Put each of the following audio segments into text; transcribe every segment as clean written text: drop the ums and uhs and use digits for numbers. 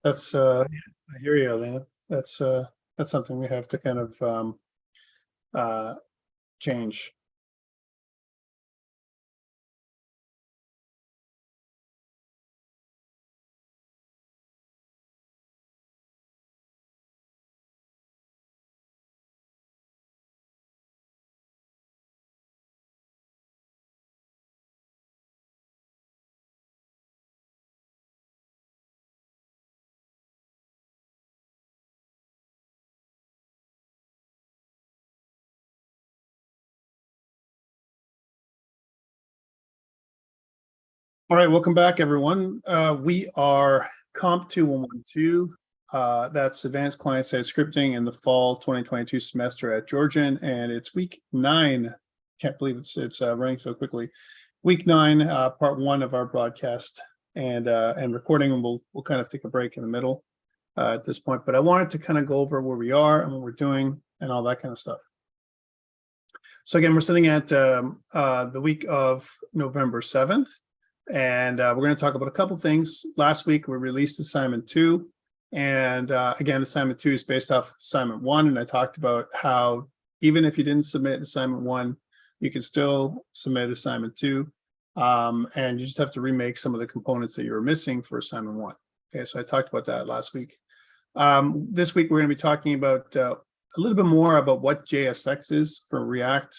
That's I hear you, Elena. That's something we have to kind of uh, change. All right, welcome back, everyone. We are COMP2112. That's Advanced Client-Side Scripting in the fall 2022 semester at Georgian, and it's week 9. Can't believe it's running so quickly. Week 9, part 1 of our broadcast and recording, and we'll kind of take a break in the middle at this point. But I wanted to kind of go over where we are and what we're doing and all that kind of stuff. So again, we're sitting at the week of November 7th. And we're going to talk about a couple things. Last week, we released assignment 2. And again, assignment 2 is based off assignment 1. And I talked about how even if you didn't submit assignment 1, you can still submit assignment 2. And you just have to remake some of the components that you were missing for assignment 1. Okay, so I talked about that last week. This week, we're going to be talking about a little bit more about what JSX is for React,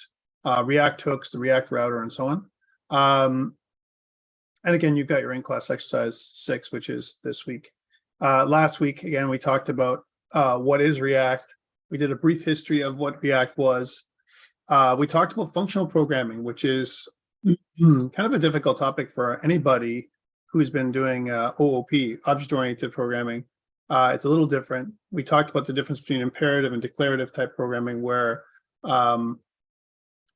React hooks, the React router, and so on. And again, you've got your in-class exercise 6, which is this week. Last week, again, we talked about what is React. We did a brief history of what React was. We talked about functional programming, which is kind of a difficult topic for anybody who's been doing OOP, object-oriented programming. It's a little different. We talked about the difference between imperative and declarative type programming, where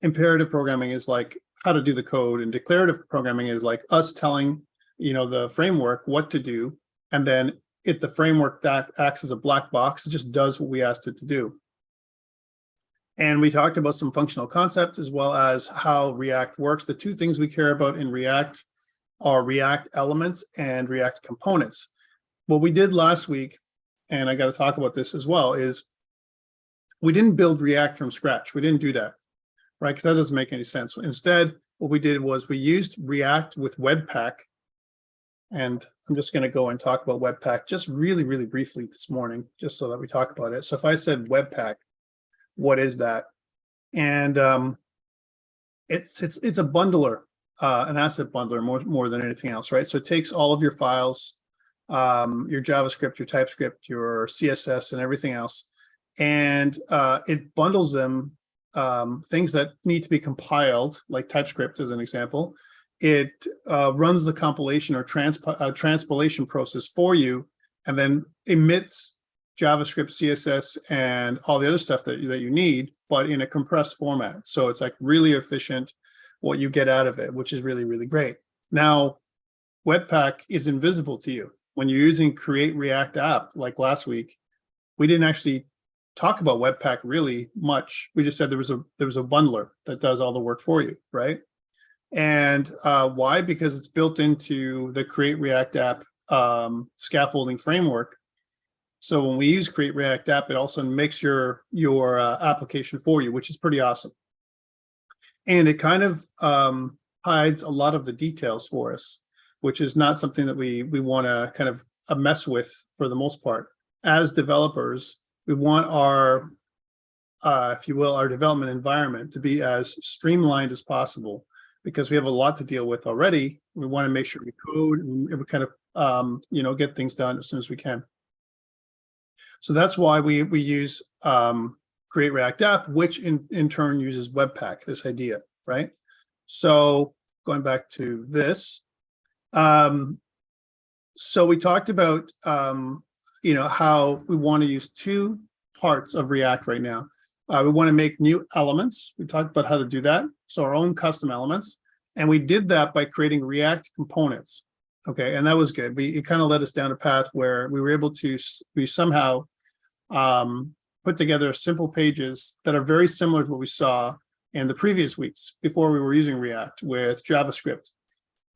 imperative programming is like how to do the code, and declarative programming is like us telling, the framework what to do, and then the framework that acts as a black box. It just does what we asked it to do. And we talked about some functional concepts as well as how React works. The two things we care about in React are React elements and React components. What we did last week, and I got to talk about this as well, is we didn't build React from scratch. We didn't do that. Right, because that doesn't make any sense. Instead, what we did was we used React with Webpack, and I'm just going to go and talk about Webpack just really, really briefly this morning, just so that we talk about it. So if I said Webpack, what is that? And it's a bundler, an asset bundler more than anything else, right? So it takes all of your files, your JavaScript, your TypeScript, your CSS, and everything else, and it bundles them. Things that need to be compiled, like TypeScript as an example. It runs the compilation or transpilation process for you, and then emits JavaScript, CSS, and all the other stuff that you need, but in a compressed format. So it's like really efficient what you get out of it, which is really, really great. Now, Webpack is invisible to you. When you're using Create React App, like last week, we didn't actually talk about Webpack really much. We just said there was a bundler that does all the work for you, right? And why? Because it's built into the Create React App scaffolding framework. So when we use Create React App, it also makes your application for you, which is pretty awesome. And it kind of hides a lot of the details for us, which is not something that we want to kind of mess with for the most part. As developers, we want our, if you will, our development environment to be as streamlined as possible, because we have a lot to deal with already. We want to make sure we code and we kind of, get things done as soon as we can. So that's why we use Create React App, which in turn uses Webpack, this idea, right? So going back to this, so we talked about how we want to use two parts of React right now. We want to make new elements. We talked about how to do that. So our own custom elements. And we did that by creating React components. Okay, and that was good. It kind of led us down a path where we were able to somehow put together simple pages that are very similar to what we saw in the previous weeks before we were using React with JavaScript.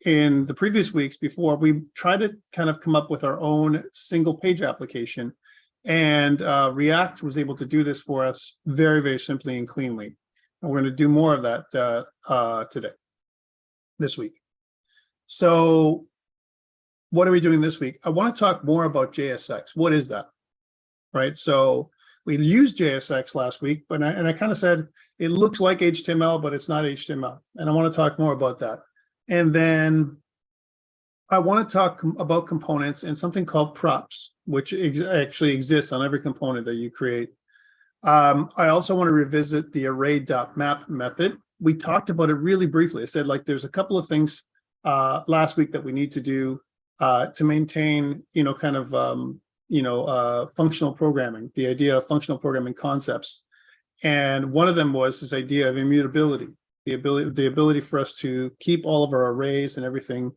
in the previous weeks before, we tried to kind of come up with our own single page application, and React was able to do this for us very, very simply and cleanly. And we're going to do more of that this week. So what are we doing this week? I want to talk more about JSX. What is that? Right. So we used JSX last week, but I kind of said it looks like HTML, but it's not HTML. And I want to talk more about that. And then I want to talk about components and something called props, which actually exists on every component that you create. I also want to revisit the array.map method. We talked about it really briefly. I said, like, there's a couple of things last week that we need to do to maintain, functional programming, the idea of functional programming concepts. And one of them was this idea of immutability, the ability for us to keep all of our arrays and everything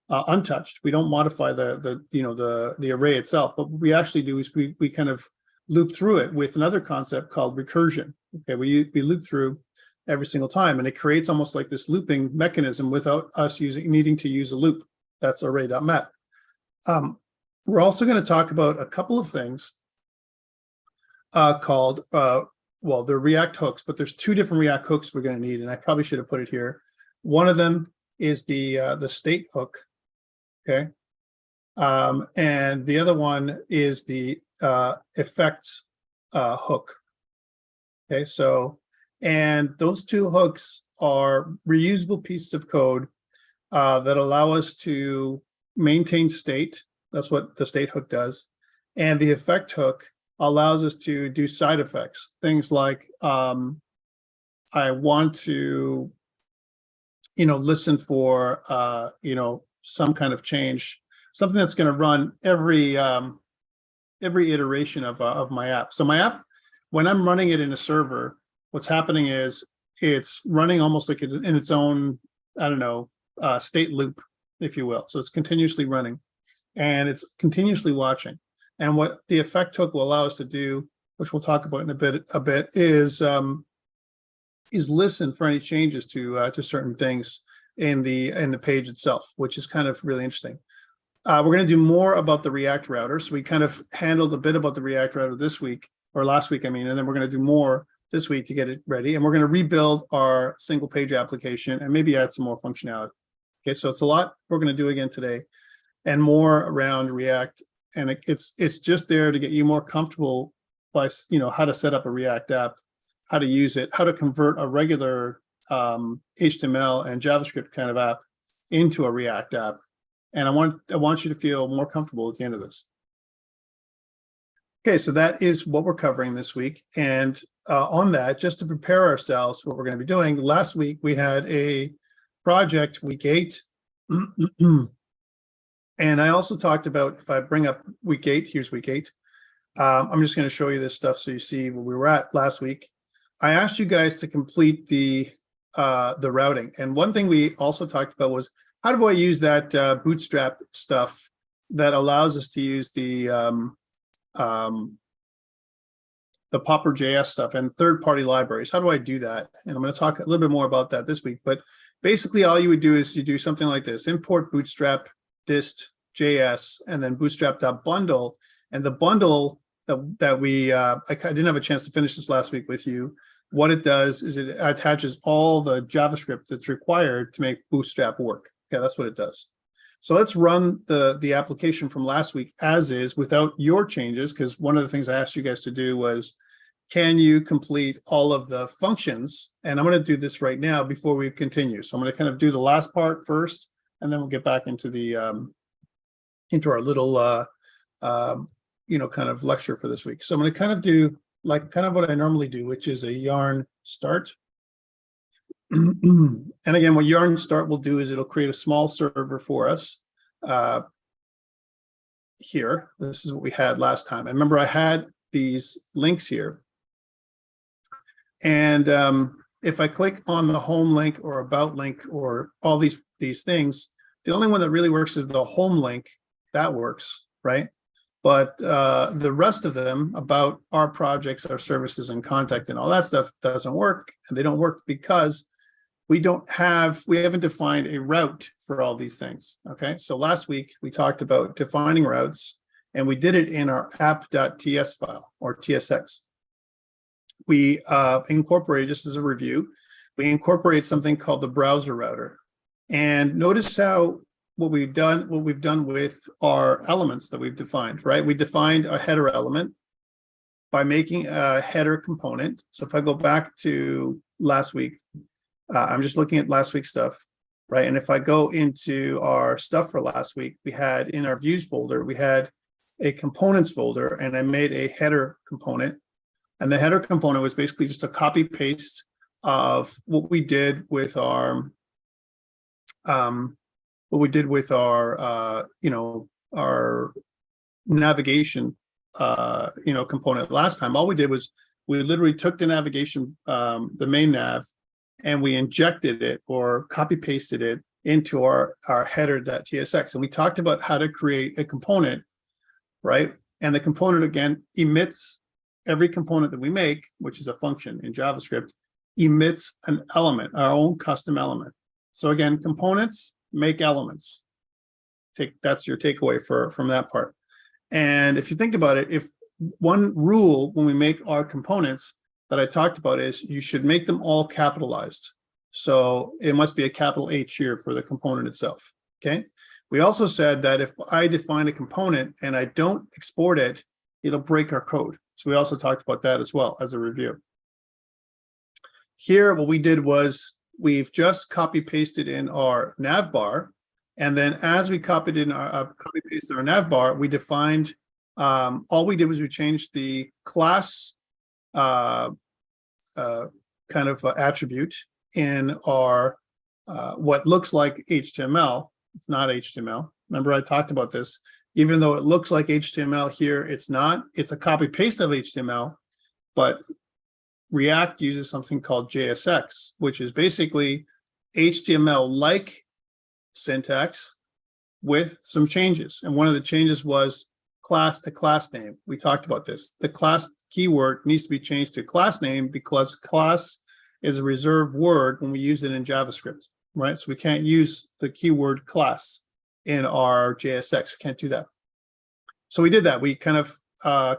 untouched. We don't modify the array itself, but what we actually do is we kind of loop through it with another concept called recursion. Okay, we loop through every single time, and it creates almost like this looping mechanism without us needing to use a loop. That's array.map. We're also going to talk about a couple of things called, they're React hooks, but there's two different React hooks we're going to need, and I probably should have put it here. One of them is the state hook, okay? And the other one is the effect hook, okay? So, and those two hooks are reusable pieces of code that allow us to maintain state. That's what the state hook does. And the effect hook allows us to do side effects. Things like I want to, listen for, some kind of change, something that's going to run every iteration of my app. So my app, when I'm running it in a server, what's happening is it's running almost like in its own, state loop, if you will. So it's continuously running. And it's continuously watching. And what the effect hook will allow us to do, which we'll talk about in a bit, is listen for any changes to certain things in the page itself, which is kind of really interesting. We're going to do more about the React router. So we kind of handled a bit about the React router this week, or last week, and then we're going to do more this week to get it ready. And we're going to rebuild our single page application and maybe add some more functionality. Okay, so it's a lot we're going to do again today, and more around React, and it's just there to get you more comfortable by how to set up a React app, how to use it, how to convert a regular HTML and JavaScript kind of app into a React app. And I want you to feel more comfortable at the end of this. Okay, so that is what we're covering this week, and on that, just to prepare ourselves for what we're going to be doing. Last week we had a project, week 8. And I also talked about, if I bring up week 8, here's week 8. I'm just going to show you this stuff so you see where we were at last week. I asked you guys to complete the routing. And one thing we also talked about was, how do I use that Bootstrap stuff that allows us to use the Popper.js stuff and third-party libraries? How do I do that? And I'm going to talk a little bit more about that this week. But basically, all you would do is you do something like this: import Bootstrap dist.js, and then bootstrap.bundle. And the bundle that we, I didn't have a chance to finish this last week with you. What it does is it attaches all the JavaScript that's required to make Bootstrap work. Okay, that's what it does. So let's run the application from last week as is without your changes, because one of the things I asked you guys to do was, can you complete all of the functions? And I'm going to do this right now before we continue. So I'm going to kind of do the last part first, and then we'll get back into the into our little kind of lecture for this week. So I'm going to kind of do kind of what I normally do, which is a yarn start. And again, what yarn start will do is it'll create a small server for us here. This is what we had last time. And remember, I had these links here. And if I click on the home link or about link or all these things, the only one that really works is the home link. That works, right? But the rest of them, about our projects, our services, and contact, and all that stuff doesn't work. And they don't work because we haven't defined a route for all these things. Okay, so last week we talked about defining routes, and we did it in our app.ts file or TSX. We incorporated, just as a review, we incorporate something called the browser router. And notice how what we've done with our elements that we've defined, right? We defined a header element by making a header component. So if I go back to last week, I'm just looking at last week's stuff, right? And if I go into our stuff for last week, we had in our views folder, we had a components folder, and I made a header component. And the header component was basically just a copy paste of what we did with our our navigation component last time. All we did was we literally took the navigation, the main nav, and we injected it or copy pasted it into our header.tsx. And we talked about how to create a component, right? And the component again emits every component that we make, which is a function in JavaScript, emits an element, our own custom element. So again, components make elements. That's your takeaway from that part. And if you think about it, if one rule when we make our components that I talked about is you should make them all capitalized. So it must be a capital H here for the component itself, okay? We also said that if I define a component and I don't export it, it'll break our code. So we also talked about that as well as a review. Here, what we did was we've just copy pasted in our nav bar. And then as we copied in our copy pasted our nav bar, we defined, all we did was we changed the class attribute in our what looks like HTML. It's not HTML. Remember, I talked about this. Even though it looks like HTML here, it's not. It's a copy paste of HTML, but React uses something called JSX, which is basically HTML-like syntax with some changes. And one of the changes was class to class name. We talked about this. The class keyword needs to be changed to class name because class is a reserved word when we use it in JavaScript, right? So we can't use the keyword class in our JSX. We can't do that. So we did that. We kind of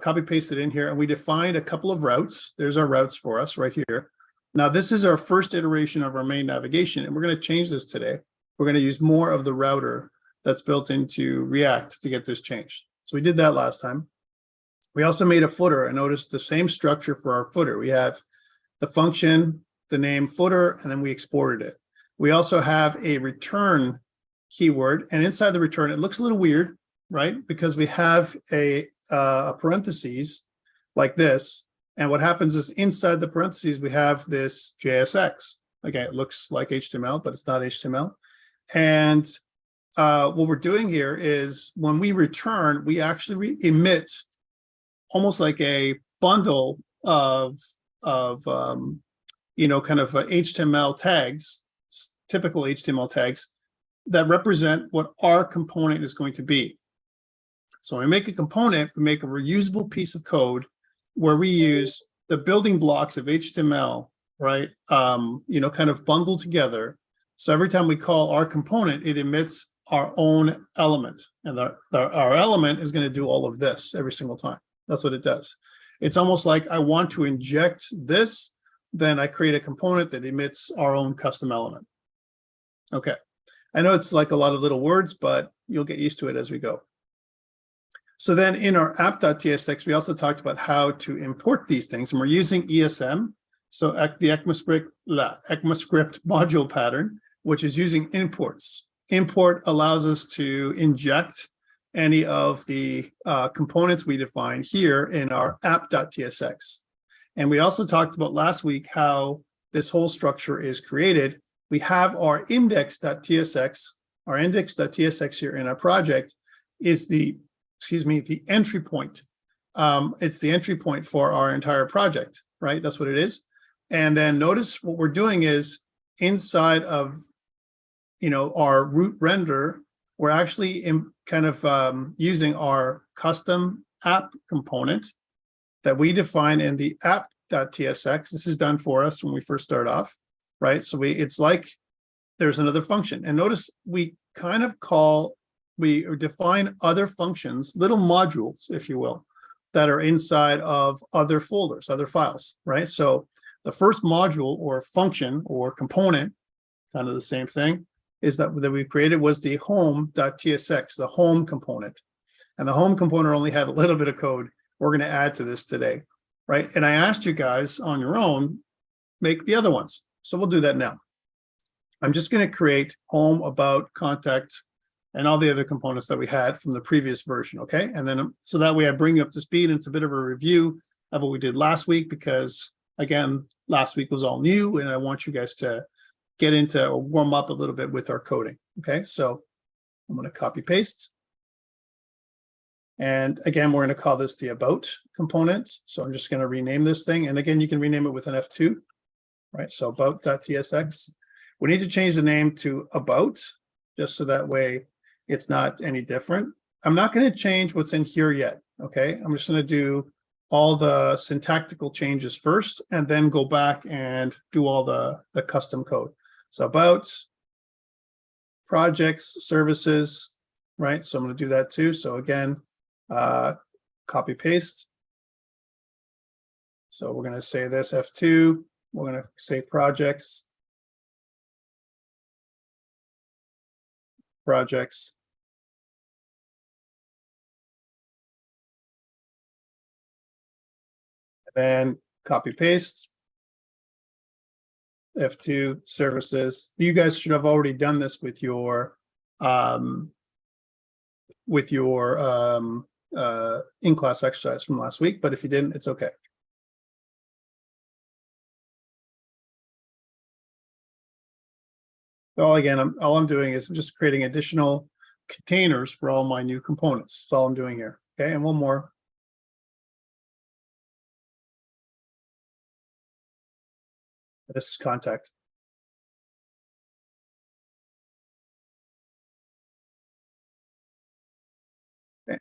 copy pasted in here and we defined a couple of routes. There's our routes for us right here. Now this is our first iteration of our main navigation, and we're going to change this today. We're going to use more of the router that's built into React to get this changed. So we did that last time. We also made a footer, and notice the same structure for our footer. We have the function, the name footer, and then we exported it. We also have a return keyword, and inside the return, it looks a little weird, right? Because we have a parentheses like this, and what happens is inside the parentheses, we have this JSX. Again, it looks like HTML, but it's not HTML. And what we're doing here is when we return, we actually emit almost like a bundle of HTML tags, typical HTML tags that represent what our component is going to be. So when we make a component, we make a reusable piece of code where we use the building blocks of HTML, right? Kind of bundled together. So every time we call our component, it emits our own element, and our element is going to do all of this every single time. That's what it does. It's almost like I want to inject this, then I create a component that emits our own custom element. Okay, I know it's like a lot of little words, but you'll get used to it as we go. So then in our app.tsx, we also talked about how to import these things, and we're using ESM, so the ECMAScript module pattern, which is using imports. Import allows us to inject any of the components we define here in our app.tsx. And we also talked about last week how this whole structure is created. We have our index.tsx. Our index.tsx here in our project is the entry point. It's the entry point for our entire project, right? That's what it is. And then notice what we're doing is inside of our root render, we're actually using our custom app component that we define in the app.tsx. This is done for us when we first start off. right? So it's like there's another function. And notice we kind of we define other functions, little modules, if you will, that are inside of other folders, other files, right? So the first module or function or component, kind of the same thing, is that we created was the home.tsx, the home component. And the home component only had a little bit of code we're going to add to this today, right? And I asked you guys on your own, make the other ones. So we'll do that now. I'm just going to create home, about, contact, and all the other components that we had from the previous version, okay? And then, so that way I bring you up to speed, and it's a bit of a review of what we did last week, because again, last week was all new, and I want you guys to get into or warm up a little bit with our coding, okay? So I'm going to copy paste. And again, we're going to call this the about component. So I'm just going to rename this thing. And again, you can rename it with an F2, right? So about.tsx. We need to change the name to about, just so that way it's not any different. I'm not going to change what's in here yet, okay? I'm just going to do all the syntactical changes first, and then go back and do all the custom code. So about, projects, services, right? So I'm going to do that too. So again, copy paste. So we're going to say this F2, we're going to say projects, and then copy paste, F2, services. You guys should have already done this with your in-class exercise from last week, but if you didn't, it's okay. So all I'm doing is I'm just creating additional containers for all my new components. That's all I'm doing here. Okay, and one more. This is contact. Okay.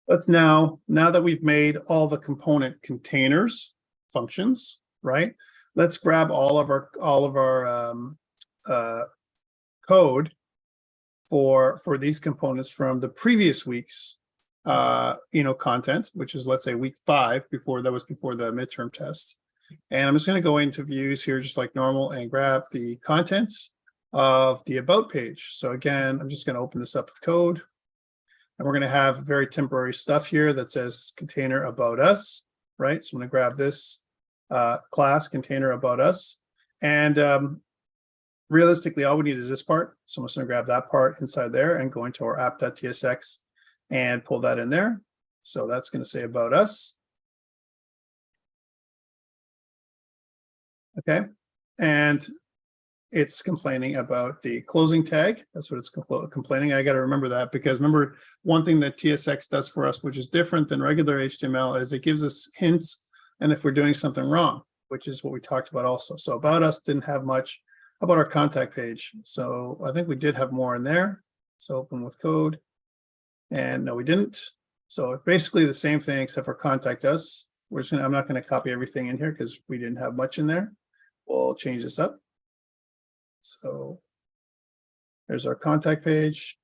Let's now that we've made all the component containers functions, right? Let's grab all of our code for these components from the previous week's content, which is, let's say, week 5, before the midterm test. And I'm just going to go into views here just like normal and grab the contents of the about page. So again, I'm just going to open this up with code, and we're going to have very temporary stuff here that says container about us, right? So I'm going to grab this class container about us, and realistically all we need is this part. So I'm just going to grab that part inside there and go into our app.tsx and pull that in there. So that's going to say about us. Okay, and it's complaining about the closing tag. That's what it's complaining. I got to remember that, because remember, one thing that TSX does for us, which is different than regular HTML, is it gives us hints, and if we're doing something wrong, which is what we talked about also. So about us didn't have much. How about our contact page? So I think we did have more in there. So open with code, and no, we didn't. So it's basically the same thing except for contact us. I'm not going to copy everything in here because we didn't have much in there. We'll change this up. So there's our contact page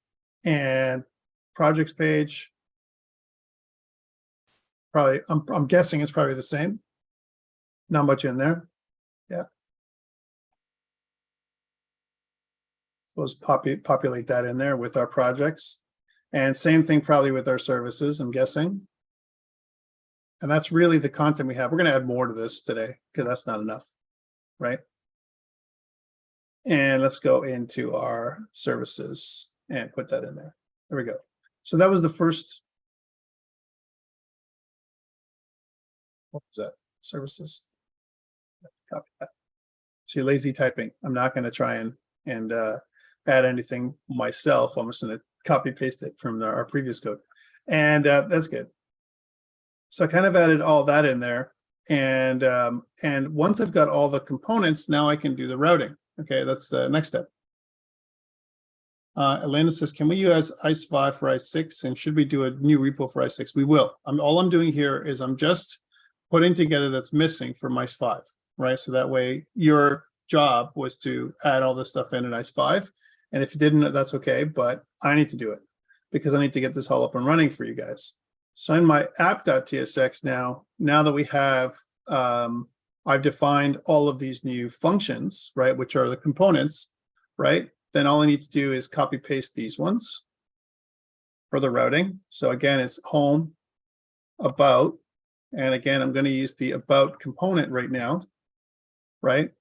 and projects page. Probably, I'm guessing it's probably the same. Not much in there. Yeah. So let's populate that in there with our projects. And same thing probably with our services, I'm guessing. And that's really the content we have. We're going to add more to this today because that's not enough, right? And let's go into our services and put that in there. There we go. So that was the first. What was that? Services. Copy that. See, lazy typing. I'm not going to try and add anything myself. I'm just going to copy paste it from our previous code, and that's good. So I kind of added all that in there, and once I've got all the components, now I can do the routing. Okay, that's the next step. Elena says, can we use ICE5 for ICE6, and should we do a new repo for ICE6? We will. All I'm doing here is I'm just putting together that's missing for mice 5, right? So that way your job was to add all this stuff in ICE 5. And if you didn't, that's okay, but I need to do it because I need to get this all up and running for you guys. So in my app.tsx now that we have, I've defined all of these new functions, right, which are the components, right? Then all I need to do is copy paste these ones for the routing. So again, it's home, about, and again, I'm going to use the about component right now, right?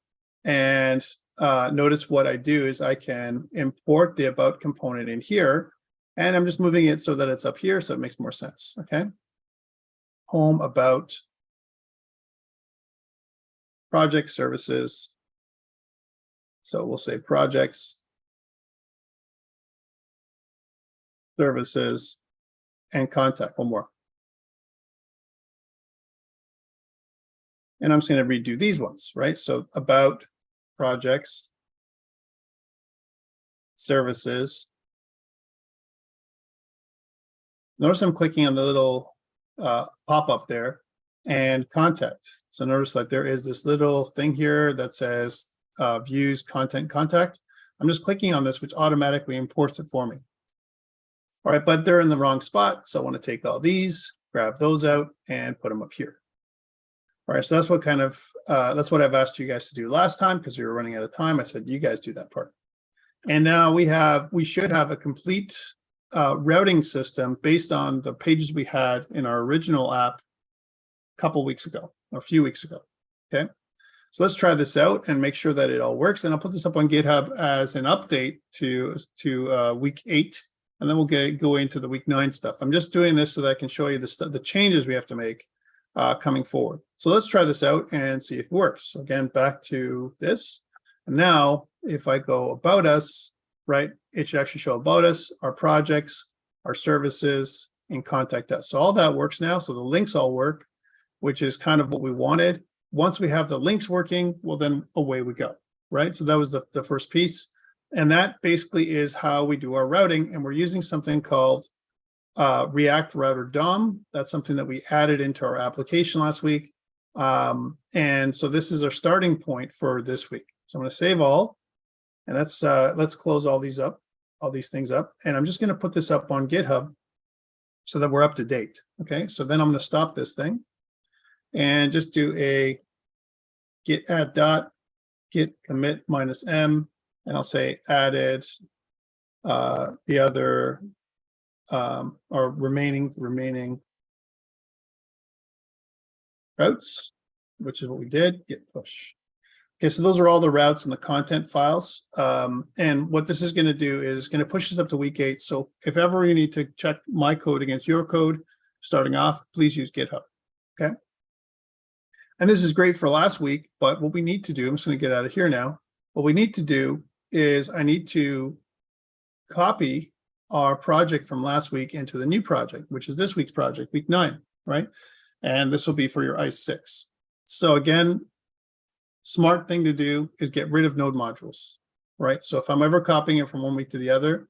And notice what I do is I can import the about component in here, and I'm just moving it so that it's up here, so it makes more sense, okay? Home, about, project services. So we'll say projects, services, and contact, one more. And I'm just going to redo these ones, right? So about, projects, services. Notice I'm clicking on the little pop-up there and contact. So notice that there is this little thing here that says views, content, contact. I'm just clicking on this, which automatically imports it for me. All right, but they're in the wrong spot. So I want to take all these, grab those out and put them up here. All right, so that's what kind of, that's what I've asked you guys to do last time because we were running out of time. I said, you guys do that part. And now we should have a complete routing system based on the pages we had in our original app a couple weeks ago, or a few weeks ago, okay? So let's try this out and make sure that it all works. And I'll put this up on GitHub as an update to week 8, and then we'll go into the week 9 stuff. I'm just doing this so that I can show you the changes we have to make coming forward. So let's try this out and see if it works. So again, back to this. And now if I go about us, right, it should actually show about us, our projects, our services, and contact us. So all that works now. So the links all work, which is kind of what we wanted. Once we have the links working, well, then away we go, right? So that was the first piece. And that basically is how we do our routing. And we're using something called React Router DOM. That's something that we added into our application last week. And so this is our starting point for this week. So I'm going to save all, and let's close all these things up. And I'm just going to put this up on GitHub so that we're up to date. Okay, so then I'm going to stop this thing and just do a git add dot git commit -m, and I'll say added the other or remaining routes, which is what we did, git push. Okay, so those are all the routes and the content files. And what this is going to do is going to push us up to week 8. So if ever you need to check my code against your code starting off, please use GitHub. Okay. And this is great for last week, but what we need to do, I'm just going to get out of here now. What we need to do is I need to copy our project from last week into the new project, which is this week's project, week 9, right? And this will be for your ICE 6. So again, smart thing to do is get rid of node modules, right? So if I'm ever copying it from one week to the other,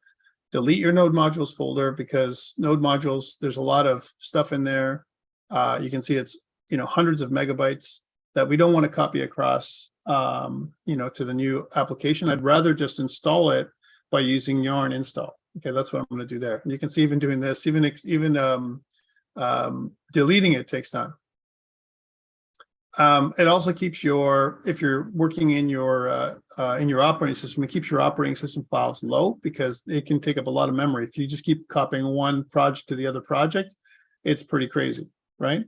delete your node modules folder, because node modules, there's a lot of stuff in there. You can see it's, hundreds of megabytes that we don't want to copy across, to the new application. I'd rather just install it by using yarn install. Okay, that's what I'm going to do there. And you can see even doing this, even deleting it takes time. It also keeps if you're working in your operating system, it keeps your operating system files low because it can take up a lot of memory. If you just keep copying one project to the other project, it's pretty crazy, right?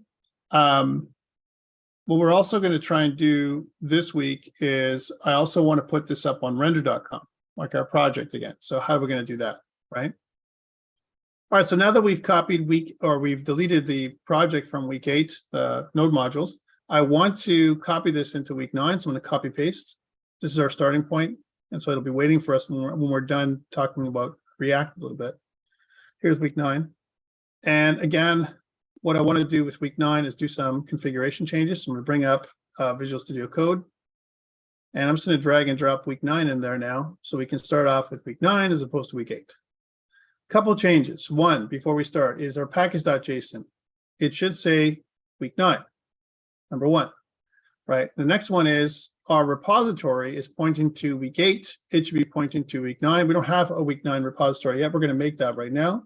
What we're also going to try and do this week is I also want to put this up on render.com, like our project again. So how are we going to do that, right? All right, so now that we've we've deleted the project from week 8, the node modules, I want to copy this into week 9. So I'm going to copy paste. This is our starting point. And so it'll be waiting for us when we're done talking about React a little bit. Here's week 9. And again, what I want to do with week 9 is do some configuration changes. So I'm going to bring up Visual Studio Code. And I'm just going to drag and drop week 9 in there now. So we can start off with week 9 as opposed to week 8. Couple changes. One, before we start, is our package.json. It should say week 9. number one, right? The next one is our repository is pointing to week 8. It should be pointing to week 9. We don't have a week 9 repository yet. We're going to make that right now.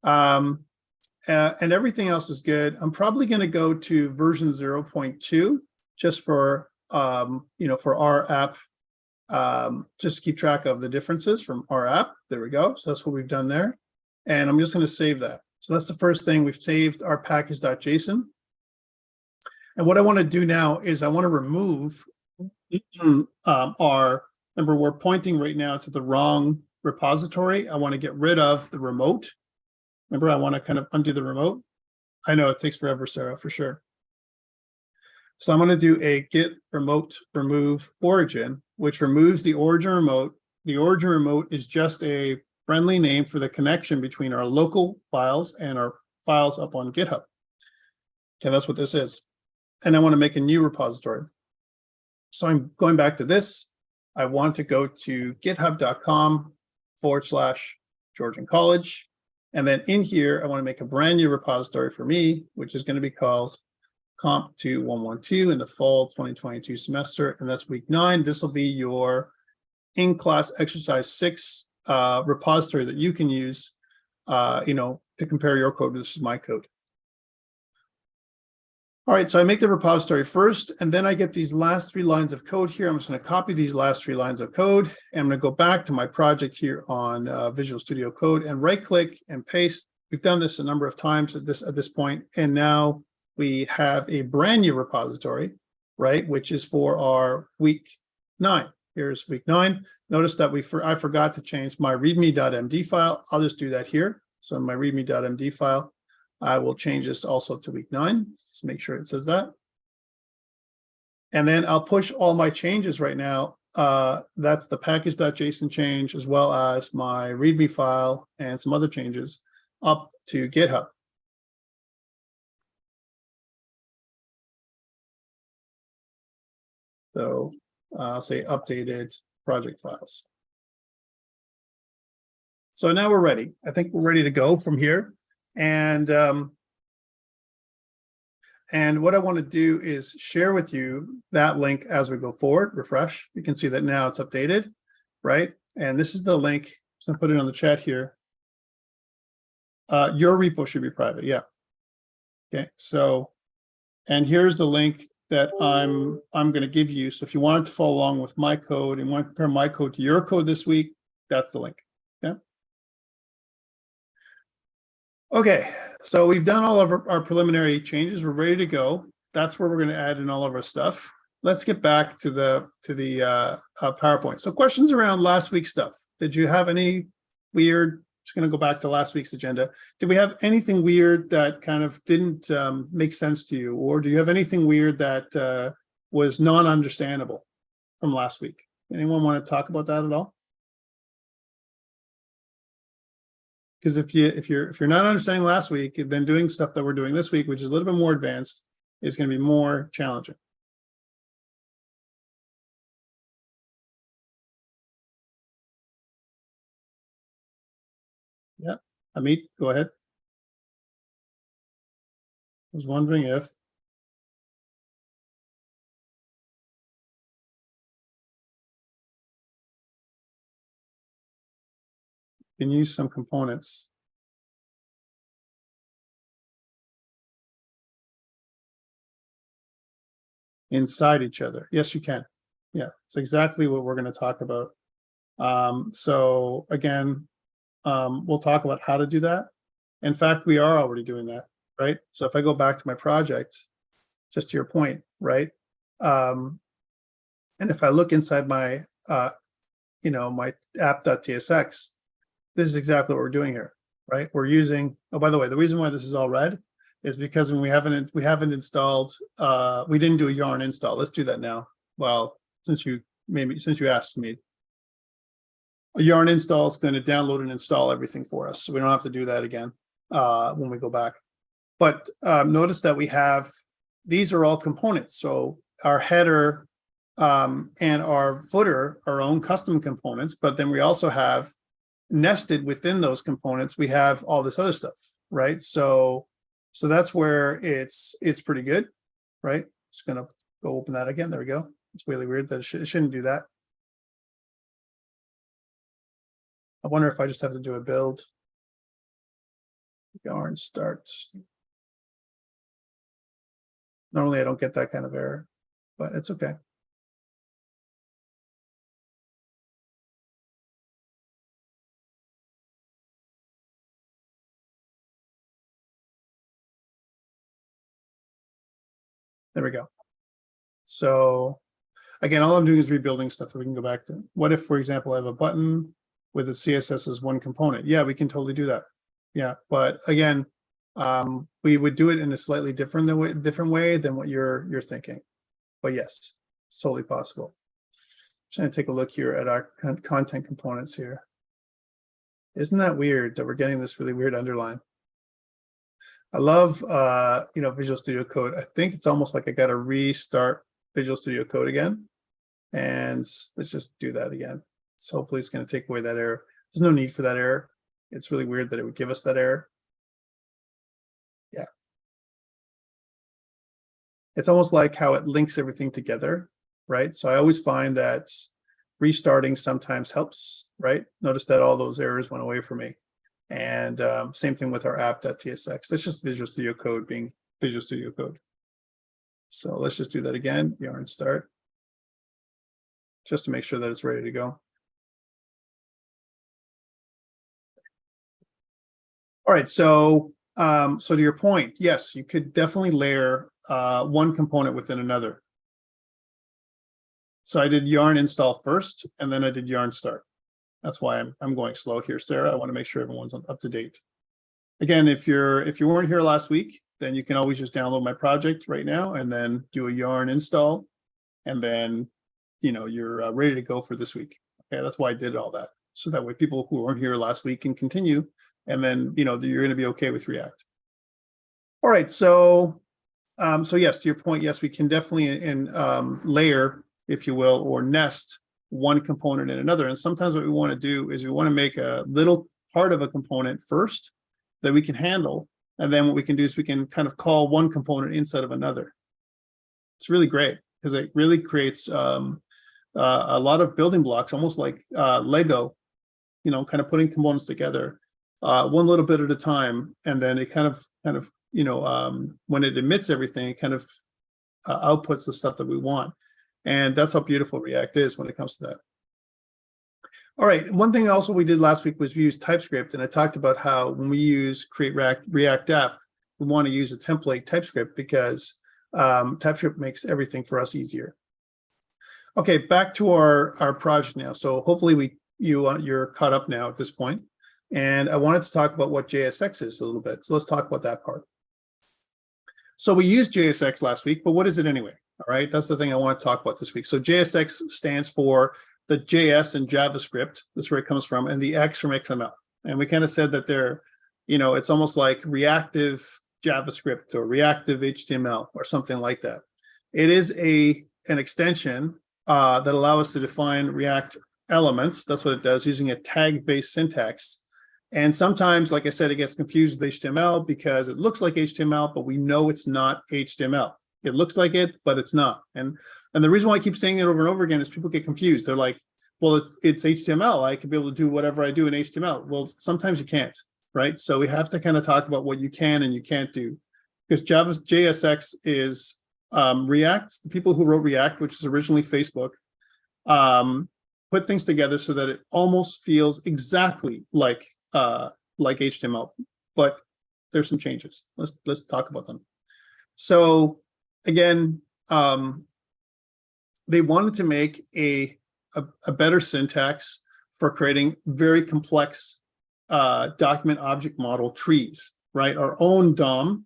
And everything else is good. I'm probably going to go to version 0.2 just for, for our app, just to keep track of the differences from our app. There we go. So that's what we've done there. And I'm just going to save that. So that's the first thing. We've saved our package.json. And what I want to do now is I want to remove remember, we're pointing right now to the wrong repository. I want to get rid of the remote. Remember, I want to kind of undo the remote. I know it takes forever, Sarah, for sure. So I'm going to do a git remote remove origin, which removes the origin remote. The origin remote is just a friendly name for the connection between our local files and our files up on GitHub. Okay, that's what this is. And I want to make a new repository. So I'm going back to this. I want to go to github.com/Georgian College. And then in here, I want to make a brand new repository for me, which is going to be called COMP2112 in the fall 2022 semester. And that's week 9. This will be your in-class exercise 6 repository that you can use, to compare your code. This is my code. All right, so I make the repository first, and then I get these last 3 lines of code here. I'm just going to copy these last 3 lines of code, and I'm going to go back to my project here on Visual Studio Code and right-click and paste. We've done this a number of times at this point, and now we have a brand new repository, right, which is for our week 9. Here's week 9. Notice that I forgot to change my readme.md file. I'll just do that here. So in my readme.md file, I will change this also to week 9. So make sure it says that. And then I'll push all my changes right now. That's the package.json change, as well as my README file and some other changes up to GitHub. So I'll say updated project files. So now we're ready. I think we're ready to go from here. And what I want to do is share with you that link as we go forward. Refresh. You can see that now it's updated, right? And this is the link. So I'll put it on the chat here. Your repo should be private. Yeah. Okay. So, and here's the link that I'm going to give you. So if you wanted to follow along with my code and want to compare my code to your code this week, that's the link. Yeah. Okay, so we've done all of our preliminary changes. We're ready to go. That's where we're going to add in all of our stuff. Let's get back to the PowerPoint. So questions around last week's stuff. Did you have any weird? Just going to go back to last week's agenda. Did we have anything weird that kind of didn't make sense to you, or do you have anything weird that was non-understandable from last week? Anyone want to talk about that at all? Because if you're not understanding last week, then doing stuff that we're doing this week, which is a little bit more advanced, is going to be more challenging. Yeah, Amit, go ahead. I was wondering if you can use some components inside each other. Yes, you can. Yeah, it's exactly what we're going to talk about. So again, we'll talk about how to do that. In fact, we are already doing that, right? So if I go back to my project, just to your point, right? And if I look inside my, my app.tsx, this is exactly what we're doing here, right? We're using, oh, by the way, the reason why this is all red is because when we haven't installed, we didn't do a yarn install. Let's do that now. Well, since you asked me, a yarn install is going to download and install everything for us. So we don't have to do that again when we go back. But notice that these are all components. So our header and our footer are our own custom components, but then we also have nested within those components, we have all this other stuff, right? So that's where it's pretty good, right? Just gonna go open that again. There we go. It's really weird that it shouldn't do that. I wonder if I just have to do a build. Yarn start. Normally I don't get that kind of error, but it's okay. There we go. So again, all I'm doing is rebuilding stuff that we can go back to. What if, for example, I have a button with the CSS as one component? Yeah, we can totally do that. Yeah, but again, we would do it in a slightly different way than what you're thinking. But yes, it's totally possible. Just going to take a look here at our content components here. Isn't that weird that we're getting this really weird underline? I love, Visual Studio Code. I think it's almost like I got to restart Visual Studio Code again. And let's just do that again. So hopefully it's going to take away that error. There's no need for that error. It's really weird that it would give us that error. Yeah. It's almost like how it links everything together, right? So I always find that restarting sometimes helps, right? Notice that all those errors went away for me. And same thing with our app.tsx. That's just Visual Studio Code being Visual Studio Code. So let's just do that again, yarn start, just to make sure that it's ready to go. All right, so to your point, yes, you could definitely layer one component within another. So I did yarn install first, and then I did yarn start. That's why I'm going slow here, Sarah. I want to make sure everyone's up to date. Again, if you weren't here last week, then you can always just download my project right now and then do a yarn install, and then you're ready to go for this week. Okay, that's why I did all that. So that way people who weren't here last week can continue, and then you're going to be okay with React. All right, so yes, to your point, yes, we can definitely layer, if you will, or nest one component in another. And sometimes what we want to do is we want to make a little part of a component first that we can handle. And then what we can do is we can kind of call one component instead of another. It's really great because it really creates a lot of building blocks, almost like Lego, kind of putting components together one little bit at a time. And then it kind of when it emits everything, it kind of outputs the stuff that we want. And that's how beautiful React is when it comes to that. All right, one thing also we did last week was we used TypeScript, and I talked about how when we use create React app, we want to use a template TypeScript because TypeScript makes everything for us easier. Okay, back to our project now. So hopefully you're caught up now at this point. And I wanted to talk about what JSX is a little bit. So let's talk about that part. So we used JSX last week, but what is it anyway? All right, that's the thing I want to talk about this week. So JSX stands for the JS in JavaScript. That's where it comes from, and the X from XML. And we kind of said that they're, it's almost like reactive JavaScript or reactive HTML or something like that. It is an extension that allows us to define React elements. That's what it does, using a tag-based syntax. And sometimes, like I said, it gets confused with HTML because it looks like HTML, but we know it's not HTML. It looks like it, but it's not. And the reason why I keep saying it over and over again is people get confused. They're like, well, it's HTML. I could be able to do whatever I do in HTML. Well, sometimes you can't, right? So we have to kind of talk about what you can and you can't do. Because JSX is React. The people who wrote React, which is originally Facebook, put things together so that it almost feels exactly like HTML, but there's some changes. Let's talk about them. So again, they wanted to make a better syntax for creating very complex document object model trees, right? Our own DOM,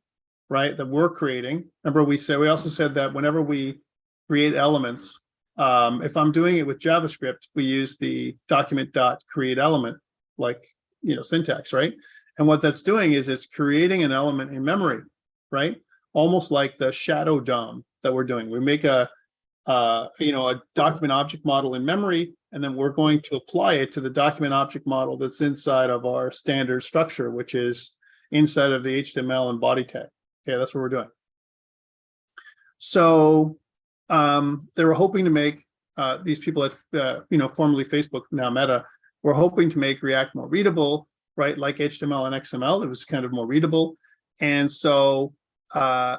right, that we're creating. Remember, we also said that whenever we create elements, if I'm doing it with JavaScript, we use the document.createElement, like, syntax, right? And what that's doing is it's creating an element in memory, right? Almost like the shadow DOM that we're doing. We make a document object model in memory, and then we're going to apply it to the document object model that's inside of our standard structure, which is inside of the HTML and body tag. Okay, that's what we're doing. So they were hoping to make these people at formerly Facebook, now Meta, were hoping to make React more readable, right? Like HTML and XML, it was kind of more readable. And so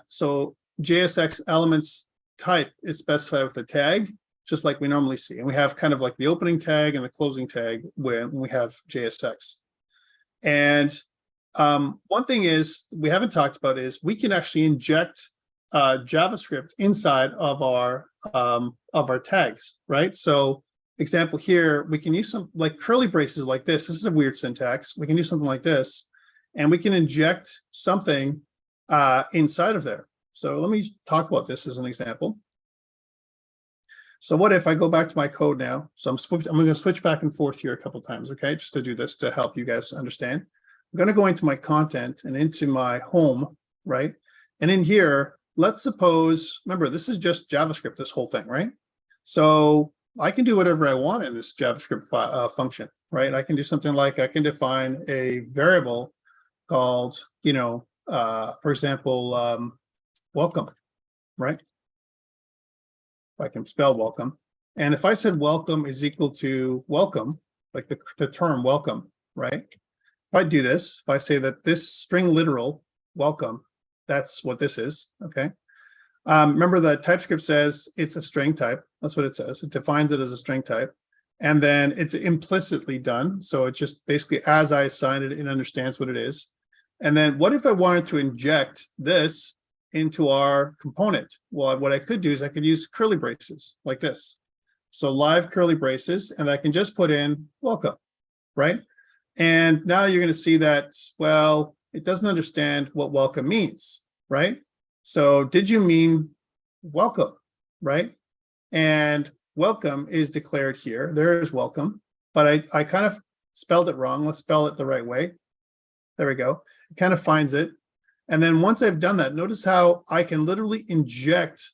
so JSX elements type is specified with a tag, just like we normally see. And we have kind of like the opening tag and the closing tag when we have JSX. And one thing is we haven't talked about is we can actually inject JavaScript inside of our tags, right? So example here, we can use some like curly braces like this. This is a weird syntax. We can do something like this, and we can inject something inside of there. So let me talk about this as an example. So what if I go back to my code now? So I'm going to switch back and forth here a couple of times, okay? Just to do this to help you guys understand. I'm going to go into my content and into my home, right? And in here, let's suppose, remember, this is just JavaScript, this whole thing, right? So I can do whatever I want in this JavaScript function, right? I can do something like I can define a variable called, for example, welcome, right? If I can spell welcome. And if I said welcome is equal to welcome, like the term welcome, right? If I do this, if I say that this string literal welcome, that's what this is, okay? Remember that TypeScript says it's a string type. That's what it says. It defines it as a string type. And then it's implicitly done. So it just basically, as I assign it, it understands what it is. And then what if I wanted to inject this into our component? Well, what I could do is I could use curly braces like this. So live curly braces, and I can just put in welcome, right? And now you're going to see that, well, it doesn't understand what welcome means, right? So did you mean welcome, right? And welcome is declared here. There is welcome, but I kind of spelled it wrong. Let's spell it the right way. There we go. It kind of finds it. And then once I've done that, notice how I can literally inject,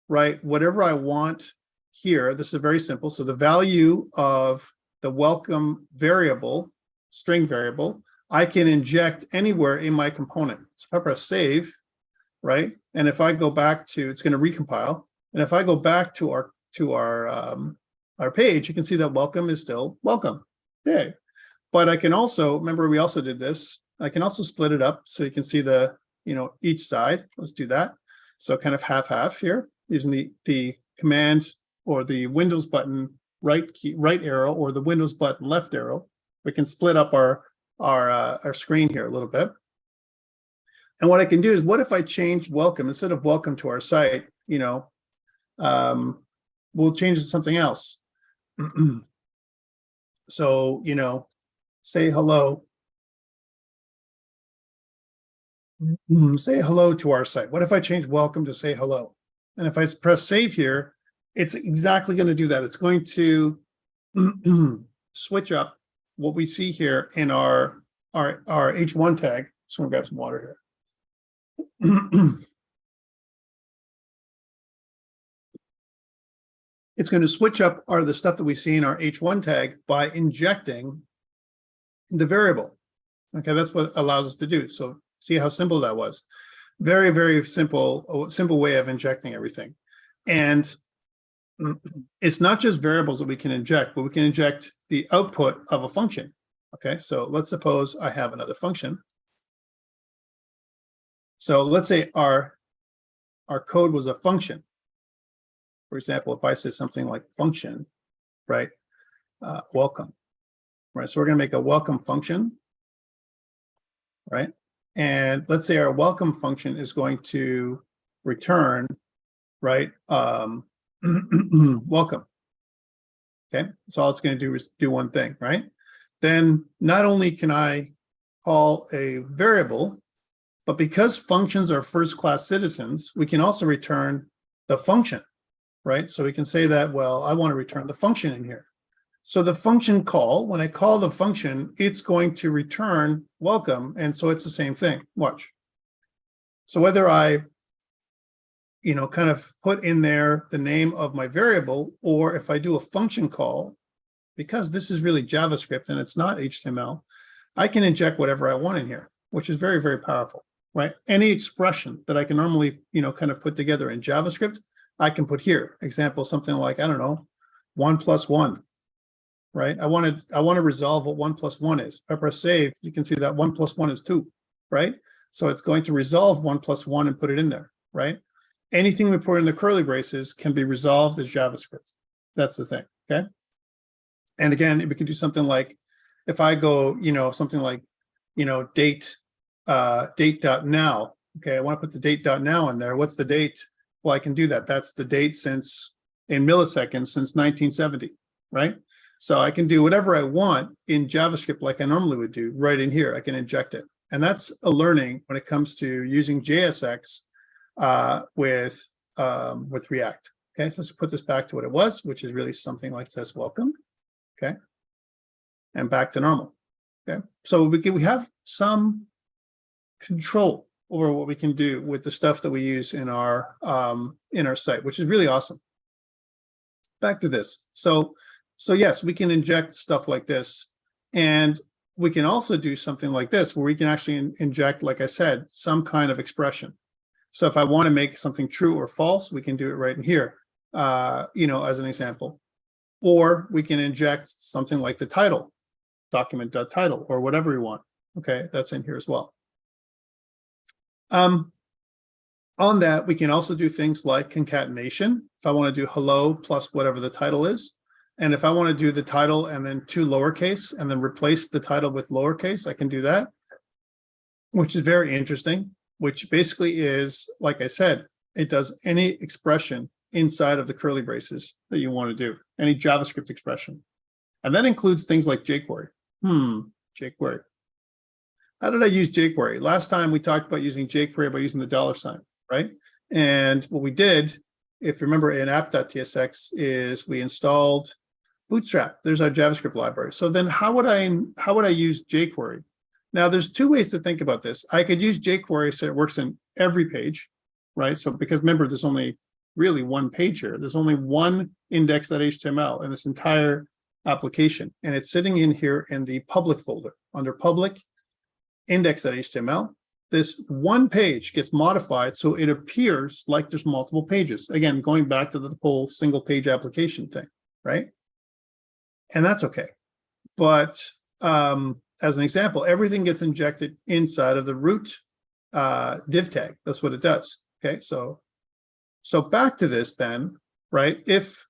right, whatever I want here. This is very simple. So the value of the welcome variable, string variable, I can inject anywhere in my component. So if I press save, right, and if I go back to, it's going to recompile. And if I go back to our page, you can see that welcome is still welcome. Okay. But I can also, remember we also did this, I can also split it up so you can see the, each side. Let's do that. So kind of half here, using the command or the Windows button right arrow or the Windows button left arrow. We can split up our screen here a little bit. And what I can do is, what if I change welcome instead of welcome to our site? We'll change it to something else. So, say hello. Say hello to our site. What if I change welcome to say hello? And if I press save here, it's exactly going to do that. It's going to switch up what we see here in our H1 tag. So I'm going to grab some water here. It's going to switch up the stuff that we see in our H1 tag by injecting the variable. Okay, that's what allows us to do. So see how simple that was. Very, very simple way of injecting everything. And it's not just variables that we can inject, but we can inject the output of a function. Okay, so let's suppose I have another function. So let's say our code was a function. For example, if I say something like function, right, welcome, right? So we're going to make a welcome function, right? And let's say our welcome function is going to return, right, welcome. Okay, so all it's going to do is do one thing, right? Then not only can I call a variable, but because functions are first-class citizens, we can also return the function, right? So we can say that, well, I want to return the function in here. So the function call, when I call the function, it's going to return welcome. And so it's the same thing. Watch. So whether I, kind of put in there the name of my variable, or if I do a function call, because this is really JavaScript and it's not HTML, I can inject whatever I want in here, which is very, very powerful. right? Any expression that I can normally, kind of put together in JavaScript, I can put here. Example, something like, I don't know, 1 + 1, right? I want to resolve what 1 + 1 is. If I press save, you can see that 1 + 1 is 2, right? So it's going to resolve 1 + 1 and put it in there, right? Anything we put in the curly braces can be resolved as JavaScript. That's the thing, okay? And again, we can do something like, if I go, something like, date.now, okay, I want to put the date.now in there. What's the date? Well, I can do that. That's the date in milliseconds since 1970, right? So I can do whatever I want in JavaScript like I normally would do right in here. I can inject it. And that's a learning when it comes to using JSX with React. Okay, so let's put this back to what it was, which is really something like this, welcome. Okay, and back to normal. Okay, so we have some control over what we can do with the stuff that we use in our site, which is really awesome. Back to this. So yes, we can inject stuff like this, and we can also do something like this, where we can actually inject, like I said, some kind of expression. So if I want to make something true or false, we can do it right in here, as an example. Or we can inject something like the title, document.title, or whatever we want. Okay, that's in here as well. On that, we can also do things like concatenation. If I want to do hello plus whatever the title is, and if I want to do the title and then 2 lowercase and then replace the title with lowercase, I can do that, which is very interesting, which basically is, like I said, it does any expression inside of the curly braces that you want to do, any JavaScript expression. And that includes things like jQuery. jQuery. How did I use jQuery? Last time we talked about using jQuery by using the $, right? And what we did, if you remember in app.tsx, is we installed Bootstrap. There's our JavaScript library. So then how would I use jQuery? Now there's 2 ways to think about this. I could use jQuery so it works in every page, right? So because remember, there's only really one page here. There's only one index.html in this entire application. And it's sitting in here in the public folder under public index.html. This one page gets modified so it appears like there's multiple pages. Again, going back to the whole single page application thing, right? And that's okay. But as an example, everything gets injected inside of the root div tag. That's what it does. Okay, so back to this then, right? If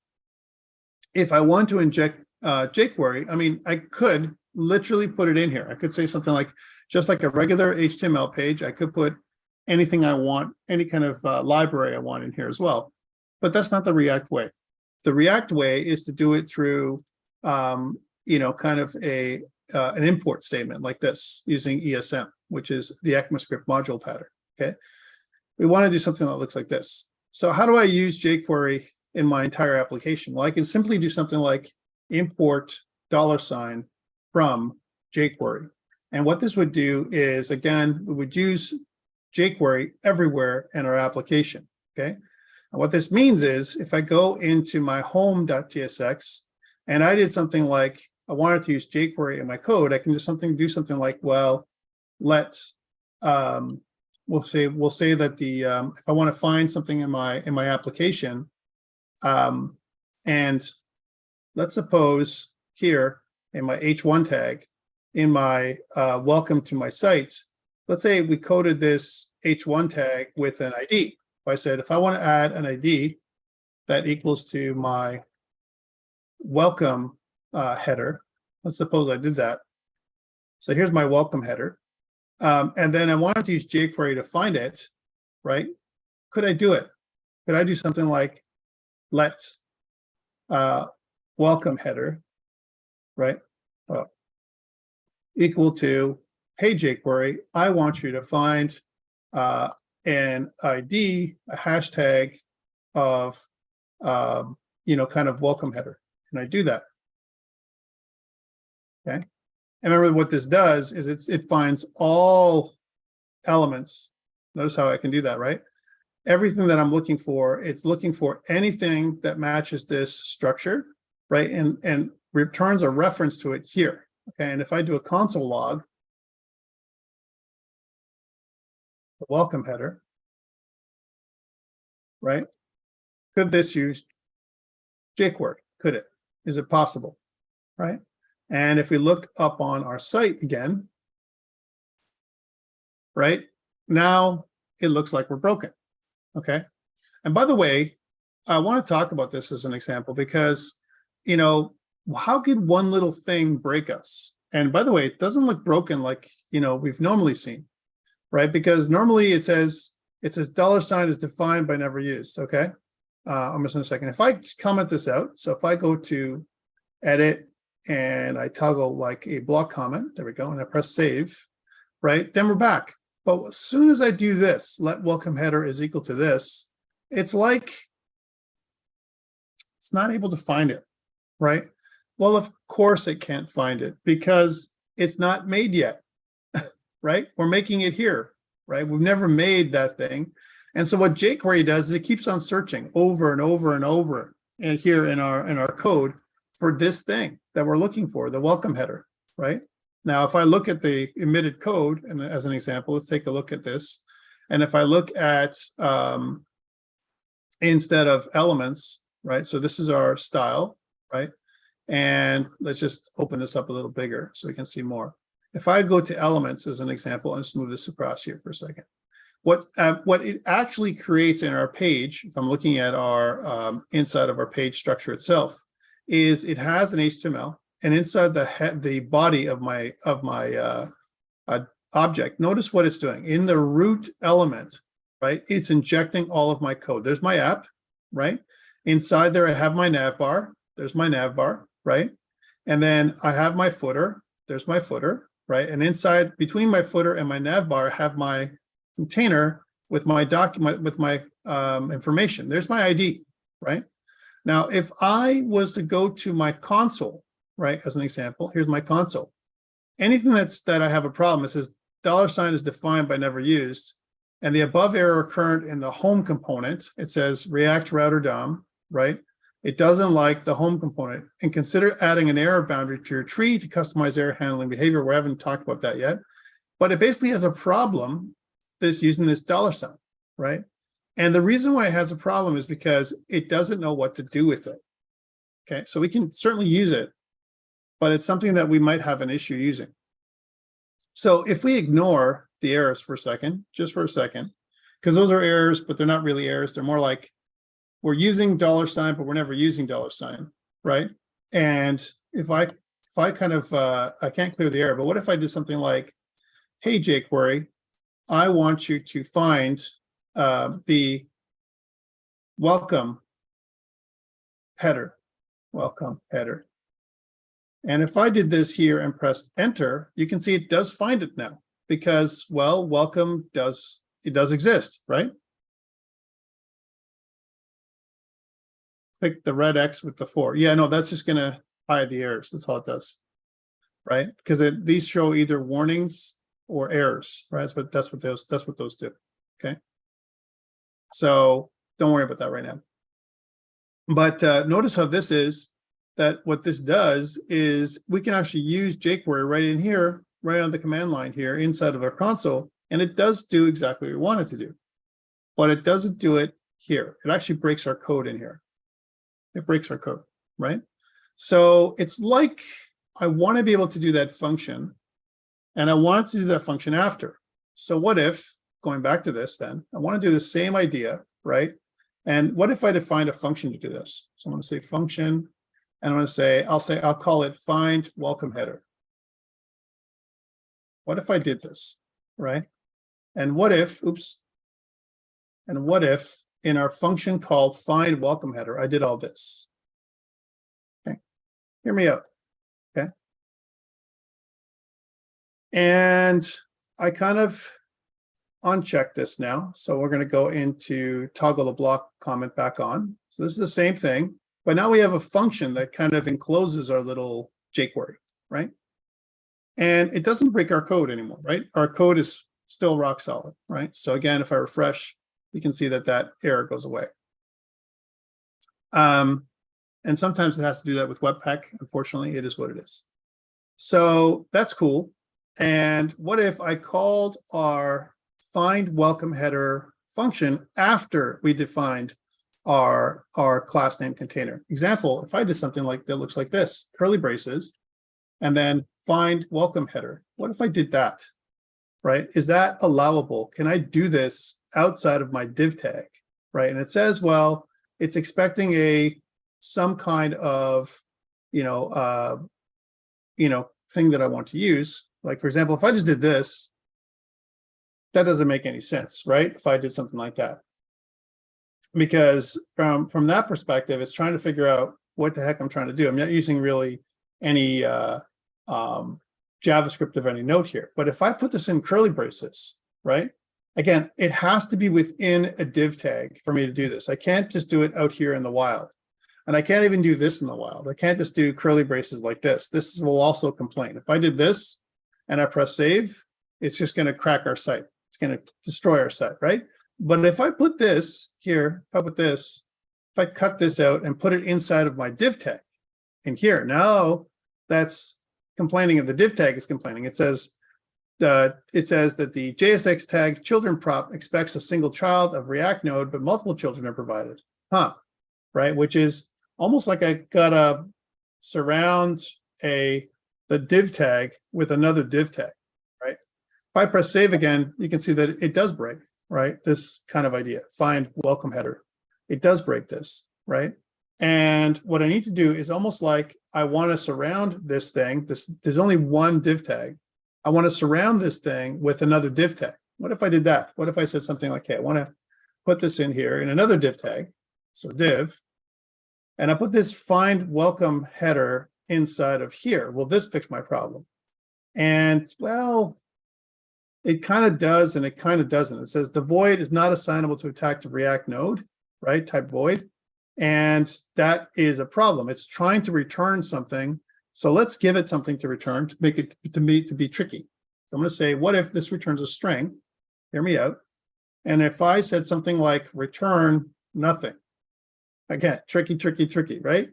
I want to inject jQuery, I mean, I could literally put it in here. I could say something like, just like a regular HTML page, I could put anything I want, any kind of library I want in here as well. But that's not the React way. The React way is to do it through, kind of an import statement like this using ESM, which is the ECMAScript module pattern. Okay, we want to do something that looks like this. So how do I use jQuery in my entire application? Well, I can simply do something like import $ from jQuery. And what this would do is, again, we would use jQuery everywhere in our application, okay? And what this means is, if I go into my home.tsx and I did something like, I wanted to use jQuery in my code, I can do something like, well, let's, we'll say that if I want to find something in my application, and let's suppose here in my H1 tag, in my welcome to my site, let's say we coded this H1 tag with an ID. If I said, if I want to add an ID that equals to my welcome header, let's suppose I did that. So here's my welcome header. And then I wanted to use jQuery to find it, right? Could I do it? Could I do something like let's welcome header, right? Equal to, hey jQuery, I want you to find an ID, a hashtag of, kind of welcome header. Can I do that? Okay. And remember what this does is it finds all elements. Notice how I can do that, right? Everything that I'm looking for, it's looking for anything that matches this structure, right? And returns a reference to it here. Okay, and if I do a console log, the welcome header, right? Could this use jQuery? Could it? Is it possible, right? And if we look up on our site again, right, now it looks like we're broken, okay? And by the way, I want to talk about this as an example because, you know, how could one little thing break us? And by the way, it doesn't look broken like, you know, we've normally seen, right? Because normally it says $ is defined by never used, okay? I'm just in a second. If I comment this out, so if I go to edit and I toggle like a block comment, there we go, and I press save, right? Then we're back. But as soon as I do this, let welcome header is equal to this, it's like it's not able to find it, right? Well, of course it can't find it because it's not made yet, right? We're making it here, right? We've never made that thing. And so what jQuery does is it keeps on searching over and over and over and here in our code for this thing that we're looking for, the welcome header, right? Now, if I look at the emitted code, and as an example, let's take a look at this. And if I look at instead of elements, right? So this is our style, right? And let's just open this up a little bigger so we can see more. If I go to elements as an example, and just move this across here for a second. What it actually creates in our page, if I'm looking at our inside of our page structure itself, is it has an HTML, and inside the body of my object, notice what it's doing in the root element, right? It's injecting all of my code. There's my app, right? Inside there, I have my nav bar. There's my nav bar, right? And then I have my footer. There's my footer, right? And inside, between my footer and my nav bar, I have my container with my document, with my information. There's my ID, right? Now, if I was to go to my console, right, as an example, here's my console. Anything that I have a problem, it says $ is defined by never used, and the above error current in the home component, it says React router DOM, right? It doesn't like the home component, and consider adding an error boundary to your tree to customize error handling behavior. We haven't talked about that yet, but it basically has a problem using this $, right? And the reason why it has a problem is because it doesn't know what to do with it. Okay, so we can certainly use it, but it's something that we might have an issue using. So if we ignore the errors for a second, just for a second, because those are errors, but they're not really errors. They're more like we're using $, but we're never using $, right? And if I kind of, I can't clear the error, but what if I did something like, hey, jQuery, I want you to find the welcome header. And if I did this here and pressed enter, you can see it does find it now because, well, welcome does exist, right? Click the red X with the 4. Yeah, no, that's just going to hide the errors. That's all it does, right? Because these show either warnings or errors, right? That's what those do. Okay. So don't worry about that right now. But notice how this is, that what this does is we can actually use jQuery right in here, right on the command line here inside of our console, and it does do exactly what we want it to do. But it doesn't do it here. It actually breaks our code in here. It breaks our code, right? So it's like I want to be able to do that function, and I want to do that function after. So what if, going back to this then, I want to do the same idea, right? And what if I define a function to do this? So I'm going to say function, and I'm going to say, I'll call it find welcome header. What if I did this, right? And what if, and what if in our function called find welcome header, I did all this? Okay, hear me out, okay? And I kind of uncheck this now. So we're going to go into toggle the block comment back on. So this is the same thing, but now we have a function that kind of encloses our little jQuery, right? And it doesn't break our code anymore, right? Our code is still rock solid, right? So again, if I refresh, you can see that that error goes away. And sometimes it has to do that with Webpack. Unfortunately, it is what it is. So that's cool. And what if I called our find welcome header function after we defined our class name container. Example, if I did something like that looks like this, curly braces, and then find welcome header. What if I did that, right? Is that allowable? Can I do this outside of my div tag, right? And it says, well, it's expecting some kind of, thing that I want to use. Like, for example, if I just did this, that doesn't make any sense, right? If I did something like that. Because from that perspective, it's trying to figure out what the heck I'm trying to do. I'm not using really any JavaScript of any note here. But if I put this in curly braces, right? Again, it has to be within a div tag for me to do this. I can't just do it out here in the wild. And I can't even do this in the wild. I can't just do curly braces like this. This will also complain. If I did this and I press save, it's just going to crack our site. It's going to destroy our site, right? But if I put this here, if I cut this out and put it inside of my div tag in here, now that's complaining, and the div tag is complaining. It says that the JSX tag children prop expects a single child of React node, but multiple children are provided. Right? Which is almost like I gotta surround the div tag with another div tag, right? If I press save again, you can see that it does break, right? This kind of idea, find welcome header. It does break this, right? And what I need to do is almost like I want to surround this thing. There's only one div tag. I want to surround this thing with another div tag. What if I did that? What if I said something like, hey, I want to put this in here in another div tag. So div, and I put this find welcome header inside of here. Will this fix my problem? And well, it kind of does, and it kind of doesn't. It says the void is not assignable to a tag to React node, right? Type void. And that is a problem. It's trying to return something. So let's give it something to return to make it to be tricky. So I'm going to say, what if this returns a string? Hear me out. And if I said something like return nothing, again, tricky, right?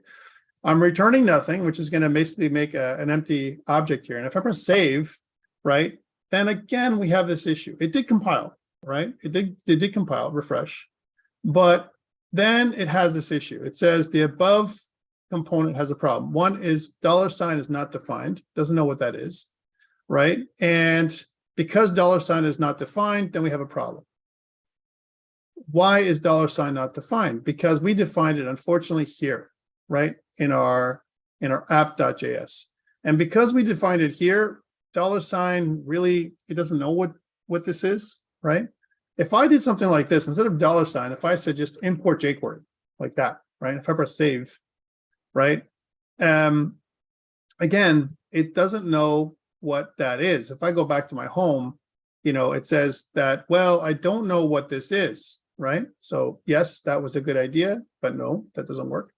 I'm returning nothing, which is going to basically make an empty object here. And if I press save, right, then again, we have this issue. It did compile, right? It did compile, refresh, but then it has this issue. It says the above component has a problem. One is $ is not defined, doesn't know what that is, right? And because $ is not defined, then we have a problem. Why is $ not defined? Because we defined it, unfortunately, here, right, in our app.js. And because we defined it here, $ really, it doesn't know what this is, right? If I did something like this, instead of $, if I said just import jQuery like that, right? If I press save, right? Again, it doesn't know what that is. If I go back to my home, it says that, well, I don't know what this is, right? So yes, that was a good idea, but no, that doesn't work.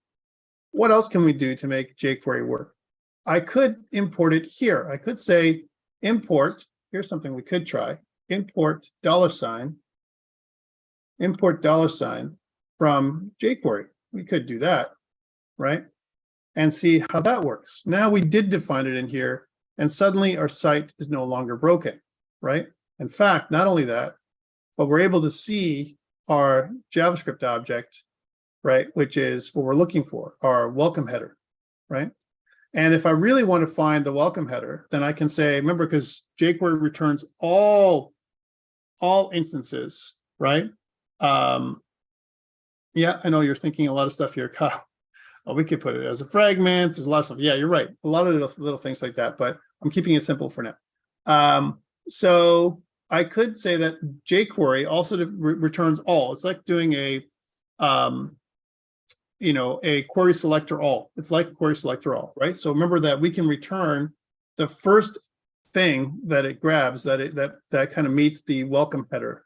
What else can we do to make jQuery work? I could import it here. I could say import, here's something we could try, import $, import $ from jQuery. We could do that, right? And see how that works. Now we did define it in here, and suddenly our site is no longer broken, right? In fact, not only that, but we're able to see our JavaScript object, right? Which is what we're looking for, our welcome header, right? And if I really want to find the welcome header, then I can say, remember, because jQuery returns all instances, right? Yeah, I know you're thinking a lot of stuff here, Kyle. Oh, we could put it as a fragment. There's a lot of stuff. Yeah, you're right. A lot of little things like that, but I'm keeping it simple for now. So I could say that jQuery also returns all. It's like doing a query selector all. It's like query selector all, right? So remember that we can return the first thing that it grabs that kind of meets the welcome header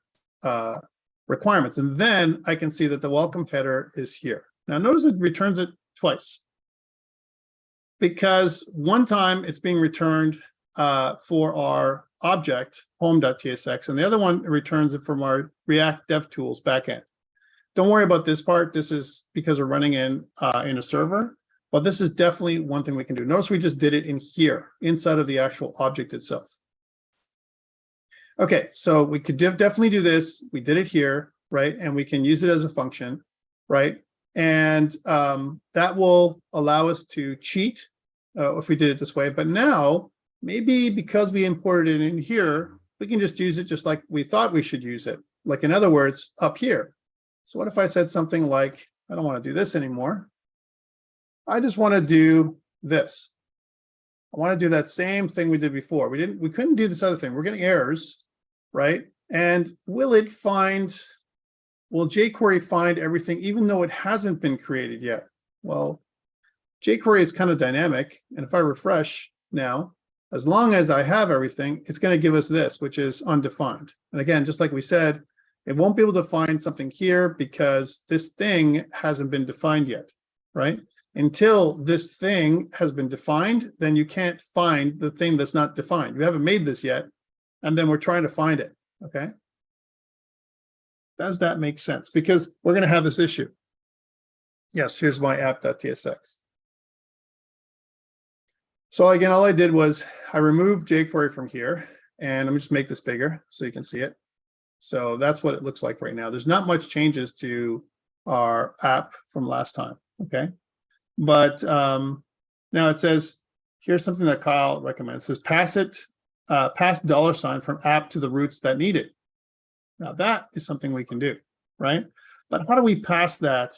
requirements. And then I can see that the welcome header is here. Now notice it returns it twice, because one time it's being returned for our object home.tsx, and the other one returns it from our React DevTools backend. Don't worry about this part. This is because we're running in a server, but this is definitely one thing we can do. Notice we just did it in here, inside of the actual object itself. Okay, so we could definitely do this. We did it here, right? And we can use it as a function, right? And that will allow us to cheat if we did it this way. But now, maybe because we imported it in here, we can just use it just like we thought we should use it. Like in other words, up here. So what if I said something like, I don't want to do this anymore. I just want to do this. I want to do that same thing we did before. We couldn't do this other thing. We're getting errors, right? And will jQuery find everything even though it hasn't been created yet? Well, jQuery is kind of dynamic. And if I refresh now, as long as I have everything, it's going to give us this, which is undefined. And again, just like we said, it won't be able to find something here because this thing hasn't been defined yet, right? Until this thing has been defined, then you can't find the thing that's not defined. You haven't made this yet, and then we're trying to find it, okay? Does that make sense? Because we're going to have this issue. Yes, here's my app.tsx. So again, all I did was I removed jQuery from here, and let me just make this bigger so you can see it. So that's what it looks like right now. There's not much changes to our app from last time, okay? But now it says, here's something that Kyle recommends. It says pass $ from app to the roots that need it. Now that is something we can do, right? But how do we pass that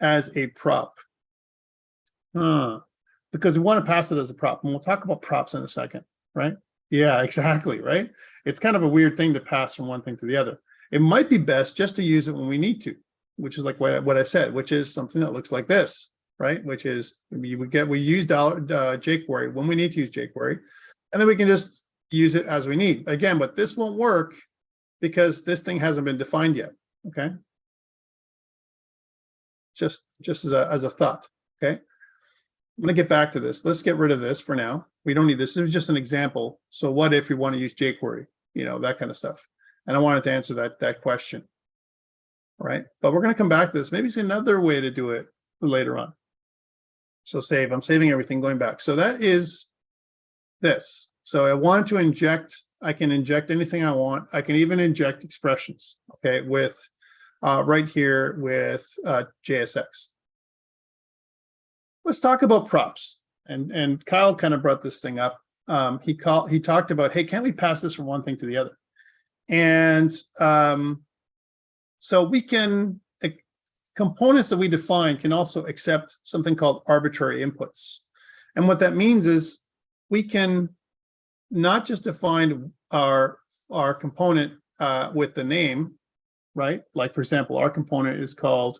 as a prop? Because we want to pass it as a prop, and we'll talk about props in a second, right? Yeah, exactly, right? It's kind of a weird thing to pass from one thing to the other. It might be best just to use it when we need to, which is like what I said, which is something that looks like this, right? Which is we use jQuery when we need to use jQuery, and then we can just use it as we need. Again, but this won't work because this thing hasn't been defined yet, okay? Just as a thought, okay? I'm going to get back to this. Let's get rid of this for now. We don't need this. This is just an example. So what if we want to use jQuery, you know, that kind of stuff. And I wanted to answer that question, all right? But we're going to come back to this. Maybe it's another way to do it later on. So save. I'm saving everything, going back. So that is this. So I want to inject. I can inject anything I want. I can even inject expressions, okay, with right here with JSX. Let's talk about props. And Kyle kind of brought this thing up. He talked about, hey, can't we pass this from one thing to the other? And so we can, components that we define can also accept something called arbitrary inputs. And what that means is we can not just define our component with the name, right? Like, for example, our component is called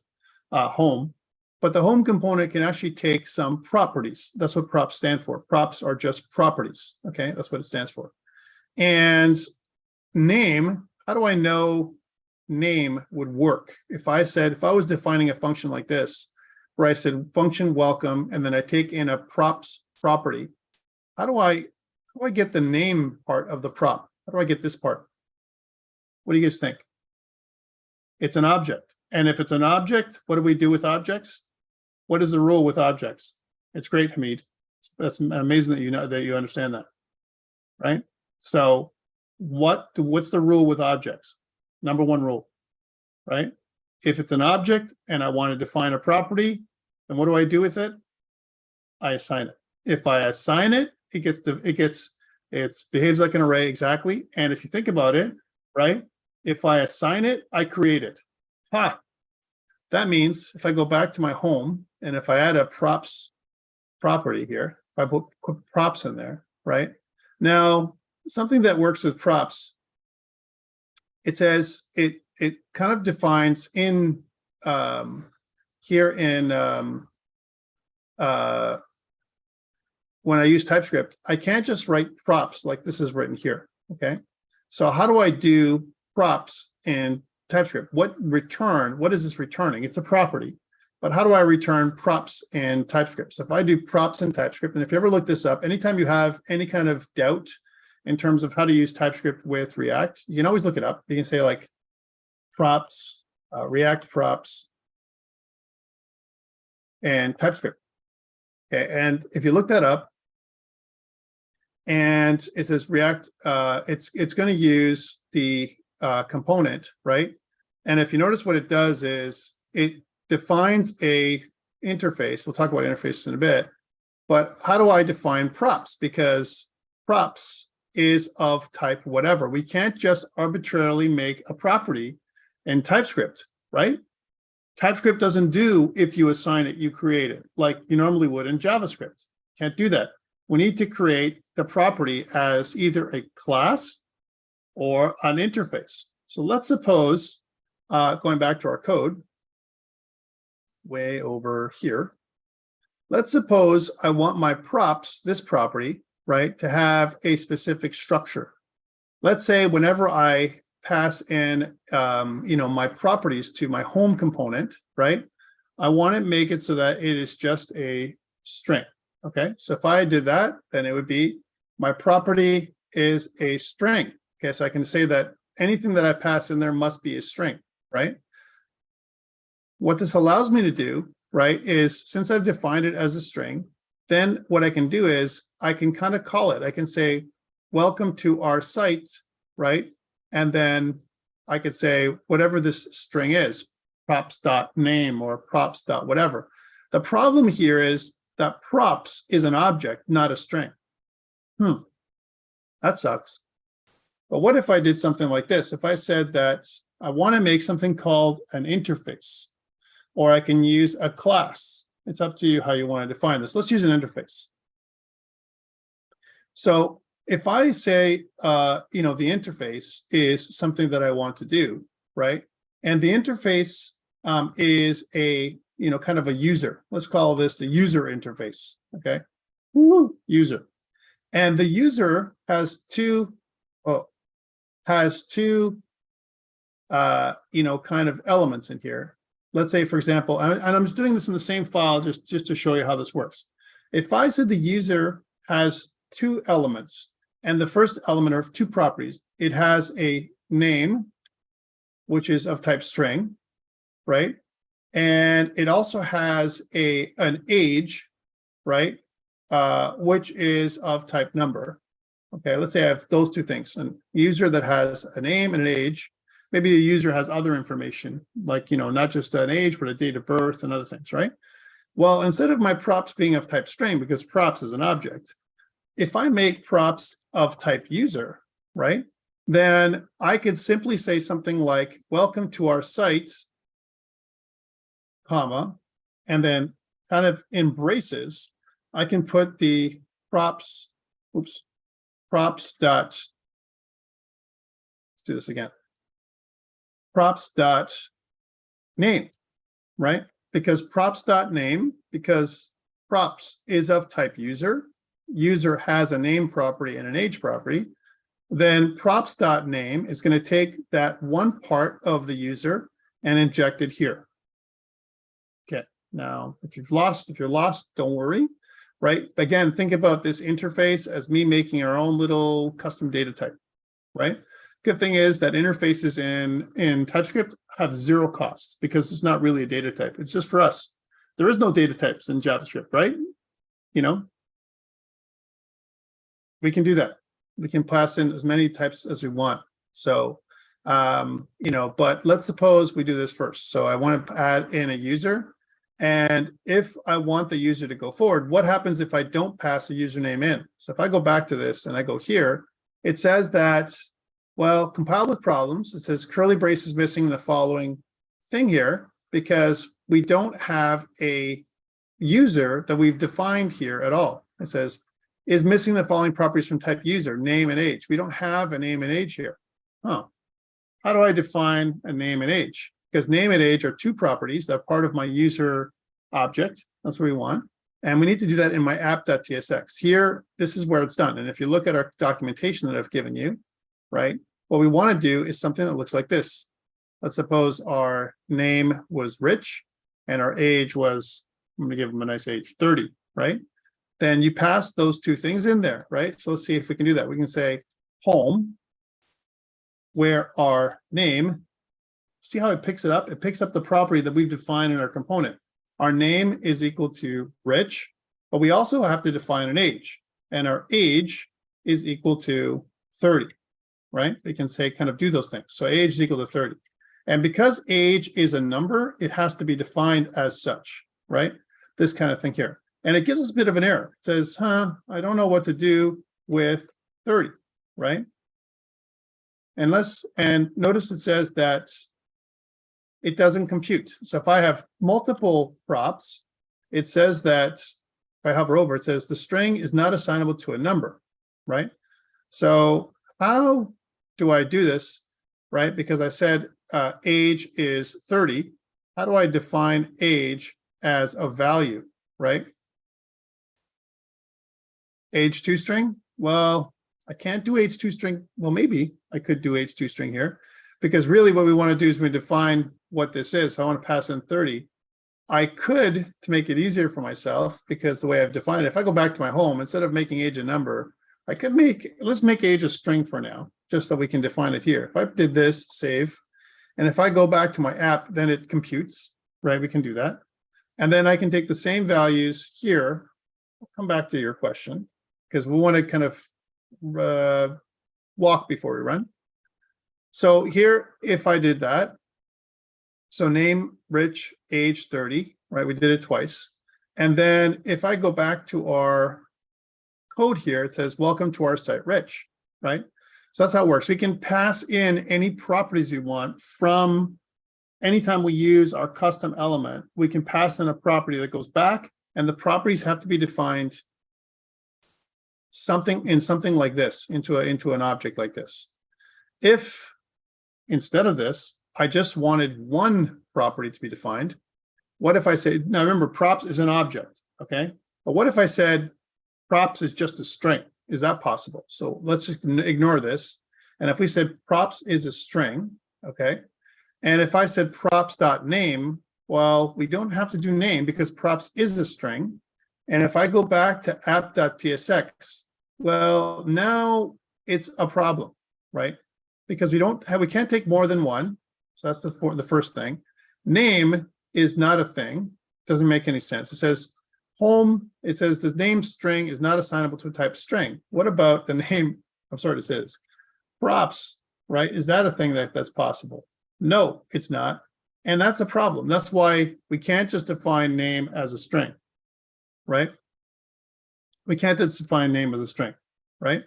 home. But the home component can actually take some properties. That's what props stand for. Props are just properties, okay? That's what it stands for. And name, how do I know name would work? If I was defining a function like this, where I said function welcome, and then I take in a props property, how do I get the name part of the prop? How do I get this part? What do you guys think? It's an object. And if it's an object, what do we do with objects? What is the rule with objects? It's great, Hamid. That's amazing that you know that you understand that, right? So what's the rule with objects? Number one rule, right? If it's an object and I want to define a property, then what do I do with it? I assign it. If I assign it, it behaves like an array exactly. And if you think about it, right? If I assign it, I create it. That means if I go back to my home and if I add a props property here, if I put props in there, right? Now, something that works with props, it says it kind of defines in here in when I use TypeScript, I can't just write props like this is written here, okay? So how do I do props in TypeScript? What is this returning? It's a property, but how do I return props in TypeScript? So if I do props in TypeScript, and if you ever look this up, anytime you have any kind of doubt in terms of how to use TypeScript with React, you can always look it up. You can say like props, React props, and TypeScript. Okay, and if you look that up, and it says React, it's going to use the component, right? And if you notice what it does is it defines a interface. We'll talk about interfaces in a bit, but how do I define props? Because props is of type whatever. We can't just arbitrarily make a property in TypeScript, right? TypeScript doesn't do if you assign it, you create it, like you normally would in JavaScript. Can't do that. We need to create the property as either a class or an interface. So let's suppose, going back to our code, way over here, let's suppose I want my props, this property, right, to have a specific structure. Let's say whenever I pass in, my properties to my home component, right, I want to make it so that it is just a string. Okay, so if I did that, then it would be my property is a string. Okay, so I can say that anything that I pass in there must be a string, right? What this allows me to do, right, is since I've defined it as a string, then what I can do is I can kind of call it. I can say, welcome to our site, right? And then I could say whatever this string is, props.name or props.whatever. The problem here is that props is an object, not a string. That sucks. But what if I did something like this? If I said that I want to make something called an interface, or I can use a class. It's up to you how you want to define this. Let's use an interface. So if I say, the interface is something that I want to do, right? And the interface is a, kind of a user. Let's call this the user interface, okay? User. And the user has two, kind of elements in here. Let's say, for example, and I'm just doing this in the same file just to show you how this works. If I said the user has two elements, and the first element are two properties, it has a name, which is of type string, right? And it also has an age, right? Which is of type number. Okay, let's say I have those two things, a user that has a name and an age. Maybe the user has other information, like, not just an age, but a date of birth and other things, right? Well, instead of my props being of type string, because props is an object, if I make props of type user, right, then I could simply say something like, welcome to our site, comma, and then kind of in braces, I can put the props dot, let's do this again. Props.name, right? Because props.name, because props is of type user, user has a name property and an age property, then props.name is going to take that one part of the user and inject it here. Okay, now if you're lost, don't worry, right? Again, think about this interface as me making our own little custom data type, right? Good thing is that interfaces in TypeScript have zero costs because it's not really a data type. It's just for us. There is no data types in JavaScript, right? We can do that. We can pass in as many types as we want. So, but let's suppose we do this first. So I want to add in a user. And if I want the user to go forward, what happens if I don't pass a username in? So if I go back to this and I go here, it says that, well, compiled with problems, it says curly brace is missing the following thing here because we don't have a user that we've defined here at all. It says, is missing the following properties from type user, name and age. We don't have a name and age here. How do I define a name and age? Because name and age are two properties that are part of my user object. That's what we want. And we need to do that in my app.tsx. Here, this is where it's done. And if you look at our documentation that I've given you, right, what we want to do is something that looks like this. Let's suppose our name was Rich and our age was, I'm going to give him a nice age, 30, right? Then you pass those two things in there, right? So let's see if we can do that. We can say home, where our name, see how it picks it up? It picks up the property that we've defined in our component. Our name is equal to Rich, but we also have to define an age. And our age is equal to 30, right? We can say kind of do those things. So age is equal to 30. And because age is a number, it has to be defined as such, right? This kind of thing here. And it gives us a bit of an error. It says, I don't know what to do with 30, right? And notice it says that it doesn't compute. So if I have multiple props, it says that if I hover over, it says the string is not assignable to a number, right? So how do I do this, right? Because I said age is 30. How do I define age as a value, right? Age toString? Well, I can't do age toString. Well, maybe I could do age toString here, because really what we want to do is we define what this is. So I want to pass in 30. I could, to make it easier for myself, because the way I've defined it, if I go back to my home, instead of making age a number, I could let's make age a string for now, just so we can define it here. If I did this, save, and if I go back to my app, then it computes, right? We can do that. And then I can take the same values here. I'll come back to your question, because we want to kind of walk before we run. So here, if I did that, so name, Rich, age 30, right? We did it twice. And then if I go back to our code here, it says, welcome to our site, Rich, right? So that's how it works. We can pass in any properties we want from anytime we use our custom element. We can pass in a property that goes back, and the properties have to be defined something like this, into an object like this. If instead of this, I just wanted one property to be defined, what if I say, now remember, props is an object, okay? But what if I said props is just a string? Is that possible? So let's just ignore this. And if we said props is a string, okay? And if I said props.name, well, we don't have to do name because props is a string. And if I go back to app.tsx, well, now it's a problem, right? Because we can't take more than one. So that's the first thing. Name is not a thing. Doesn't make any sense. It says home, it says the name string is not assignable to a type string. What about the name? I'm sorry to say this. Props, right? Is that a thing that's possible? No, it's not. And that's a problem. That's why we can't just define name as a string, right? We can't just define name as a string, right?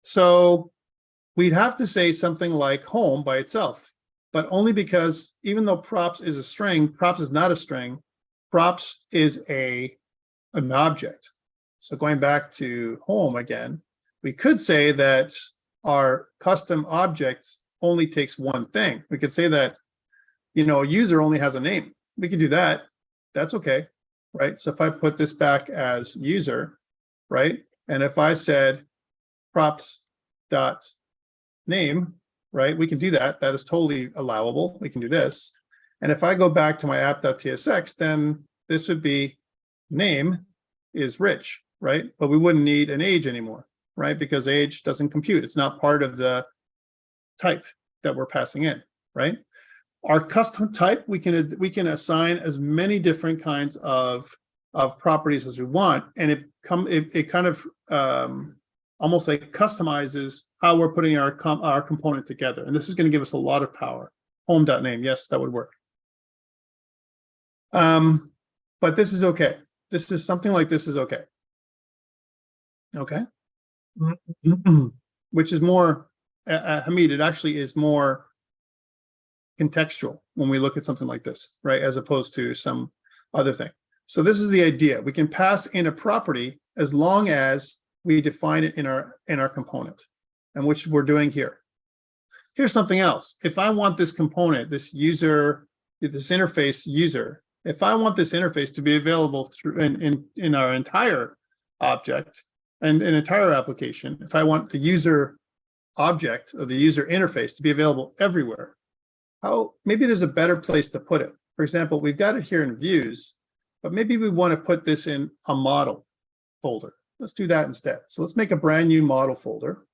So we'd have to say something like home by itself, but only because even though props is a string, props is not a string. Props is an object. So going back to home again, we could say that our custom object only takes one thing. We could say that, a user only has a name. We could do that. That's okay, right? So if I put this back as user, right? And if I said props dot name, right? We can do that. That is totally allowable. We can do this. And if I go back to my app.tsx, then this would be name is Rich, right? But we wouldn't need an age anymore, right? Because age doesn't compute. It's not part of the type that we're passing in, right? Our custom type, we can assign as many different kinds of properties as we want, and it kind of almost like customizes how we're putting our component together. And this is going to give us a lot of power. Home.name, yes, that would work. But this is okay. This is something like this is okay. Okay. Which is more, Hamid, it actually is more contextual when we look at something like this, right? As opposed to some other thing. So this is the idea. We can pass in a property as long as we define it in our component, and which we're doing here. Here's something else. If I want this component, this interface user, if I want this interface to be available through in our entire object and an entire application, if I want the user object or the user interface to be available everywhere, maybe there's a better place to put it. For example, we've got it here in views, but maybe we want to put this in a model folder. Let's do that instead. So let's make a brand new model folder.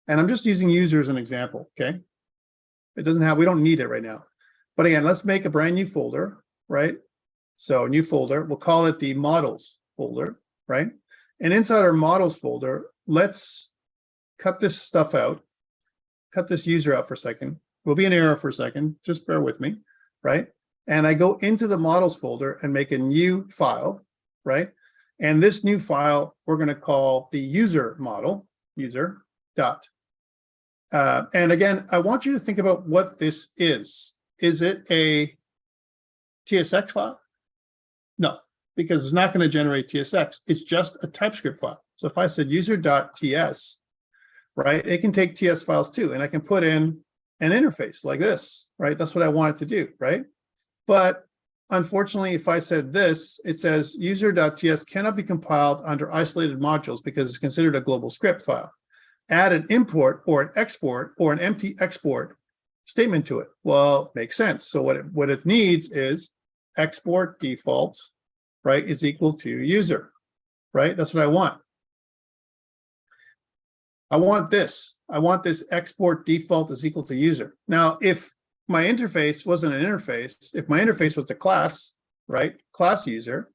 And I'm just using user as an example, okay? We don't need it right now. But again, let's make a brand new folder, right? So new folder, we'll call it the models folder, right? And inside our models folder, let's cut this stuff out, cut this user out for a second. Will be an error for a second, just bear with me, right? And I go into the models folder and make a new file, right? And this new file, we're going to call the user model, user dot. And again, I want you to think about what this is. Is it a TSX file? No, because it's not going to generate TSX. It's just a TypeScript file. So if I said user.ts, right, it can take TS files too, and I can put in an interface like this, right? That's what I want it to do, right? But unfortunately, if I said this, it says user.ts cannot be compiled under isolated modules because it's considered a global script file. Add an import or an export or an empty export statement to it. Well, makes sense. So what it needs is export default, right, is equal to user, right? That's what I want. I want this export default is equal to user. Now, if my interface wasn't an interface, if my interface was a class, right, class user,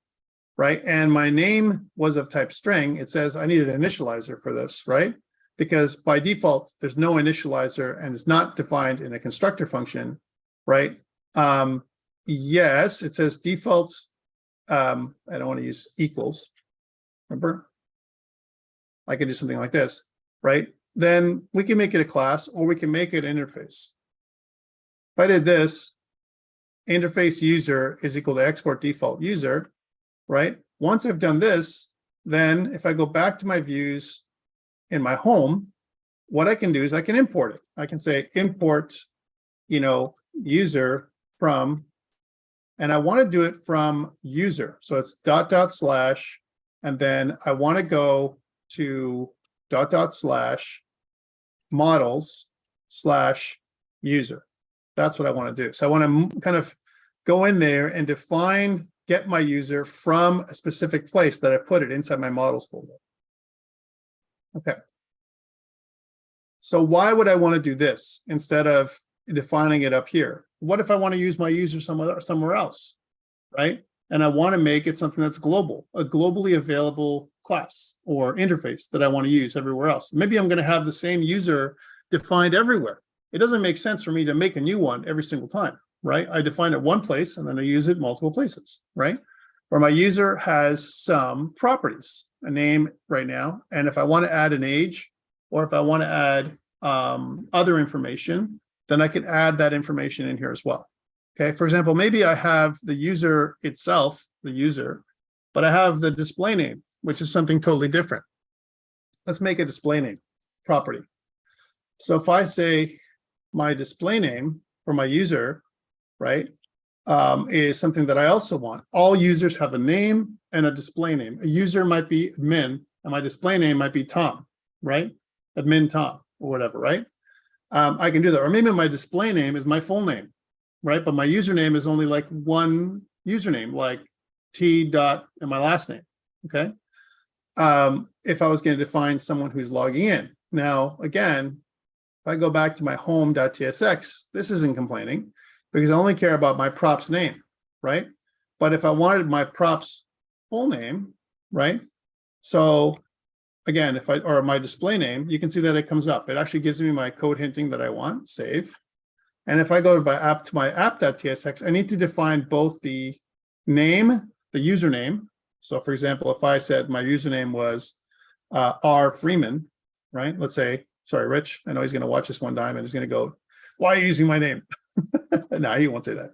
right, and my name was of type string, it says I need an initializer for this, right? Because by default, there's no initializer and it's not defined in a constructor function, right? Yes, it says default, I don't want to use equals, remember? I could do something like this, right? Then we can make it a class or we can make it an interface. If I did this, interface user is equal to export default user, right? Once I've done this, then if I go back to my views in my home, what I can do is I can import it. I can say import, user from, and I want to do it from user. So it's .. and then I want to go to .. models / user. That's what I want to do. So I want to kind of go in there and define, get my user from a specific place that I put it inside my models folder. Okay. So why would I want to do this instead of defining it up here? What if I want to use my user somewhere else, right? And I want to make it something that's global, a globally available class or interface that I want to use everywhere else. Maybe I'm going to have the same user defined everywhere. It doesn't make sense for me to make a new one every single time, right? I define it one place and then I use it multiple places, right? Or my user has some properties, a name right now. And if I want to add an age, or if I want to add other information, then I can add that information in here as well. Okay, for example, maybe I have the user itself, the user, but I have the display name, which is something totally different. Let's make a display name property. So if I say my display name for my user, right, is something that I also want. All users have a name and a display name. A user might be admin, and my display name might be Tom, right? Admin Tom or whatever, right? I can do that. Or maybe my display name is my full name, right? But my username is only like one username, like T dot and my last name, okay? If I was going to define someone who's logging in. Now, again, if I go back to my home.tsx, this isn't complaining because I only care about my props name, right? But if I wanted my props full name, right? So again, or my display name, you can see that it comes up. It actually gives me my code hinting that I want, save. And if I go to my app.tsx, I need to define both the name, the username. So for example, if I said my username was R Freeman, right? Let's say, sorry, Rich, I know he's going to watch this one time and he's going to go, why are you using my name? No, he won't say that.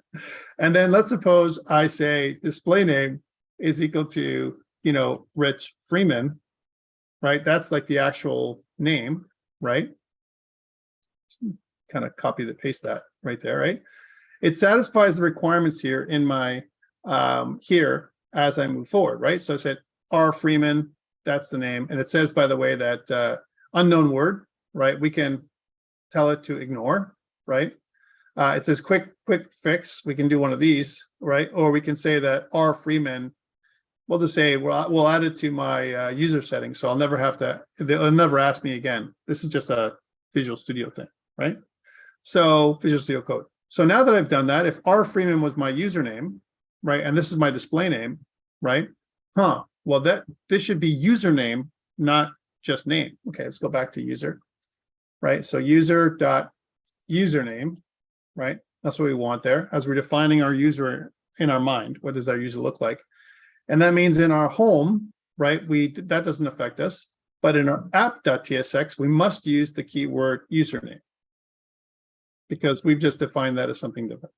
And then let's suppose I say display name is equal to, Rich Freeman, right? That's like the actual name, right? Kind of copy that, paste that right there, right? It satisfies the requirements here in my, here as I move forward, right? So I said R Freeman, that's the name. And it says, by the way, that unknown word, right? We can tell it to ignore, right? It says quick fix. We can do one of these, right? Or we can say that R Freeman, we'll just say we'll add it to my user settings. So I'll never have to, they'll never ask me again. This is just a Visual Studio thing, right? So Visual Studio Code. So now that I've done that, if R Freeman was my username, right? And this is my display name, right? Well, this should be username, not just name. Okay, let's go back to user, right? So user dot username, right? That's what we want there as we're defining our user in our mind. What does our user look like? And that means in our home, right, that doesn't affect us. But in our app.tsx, we must use the keyword username because we've just defined that as something different.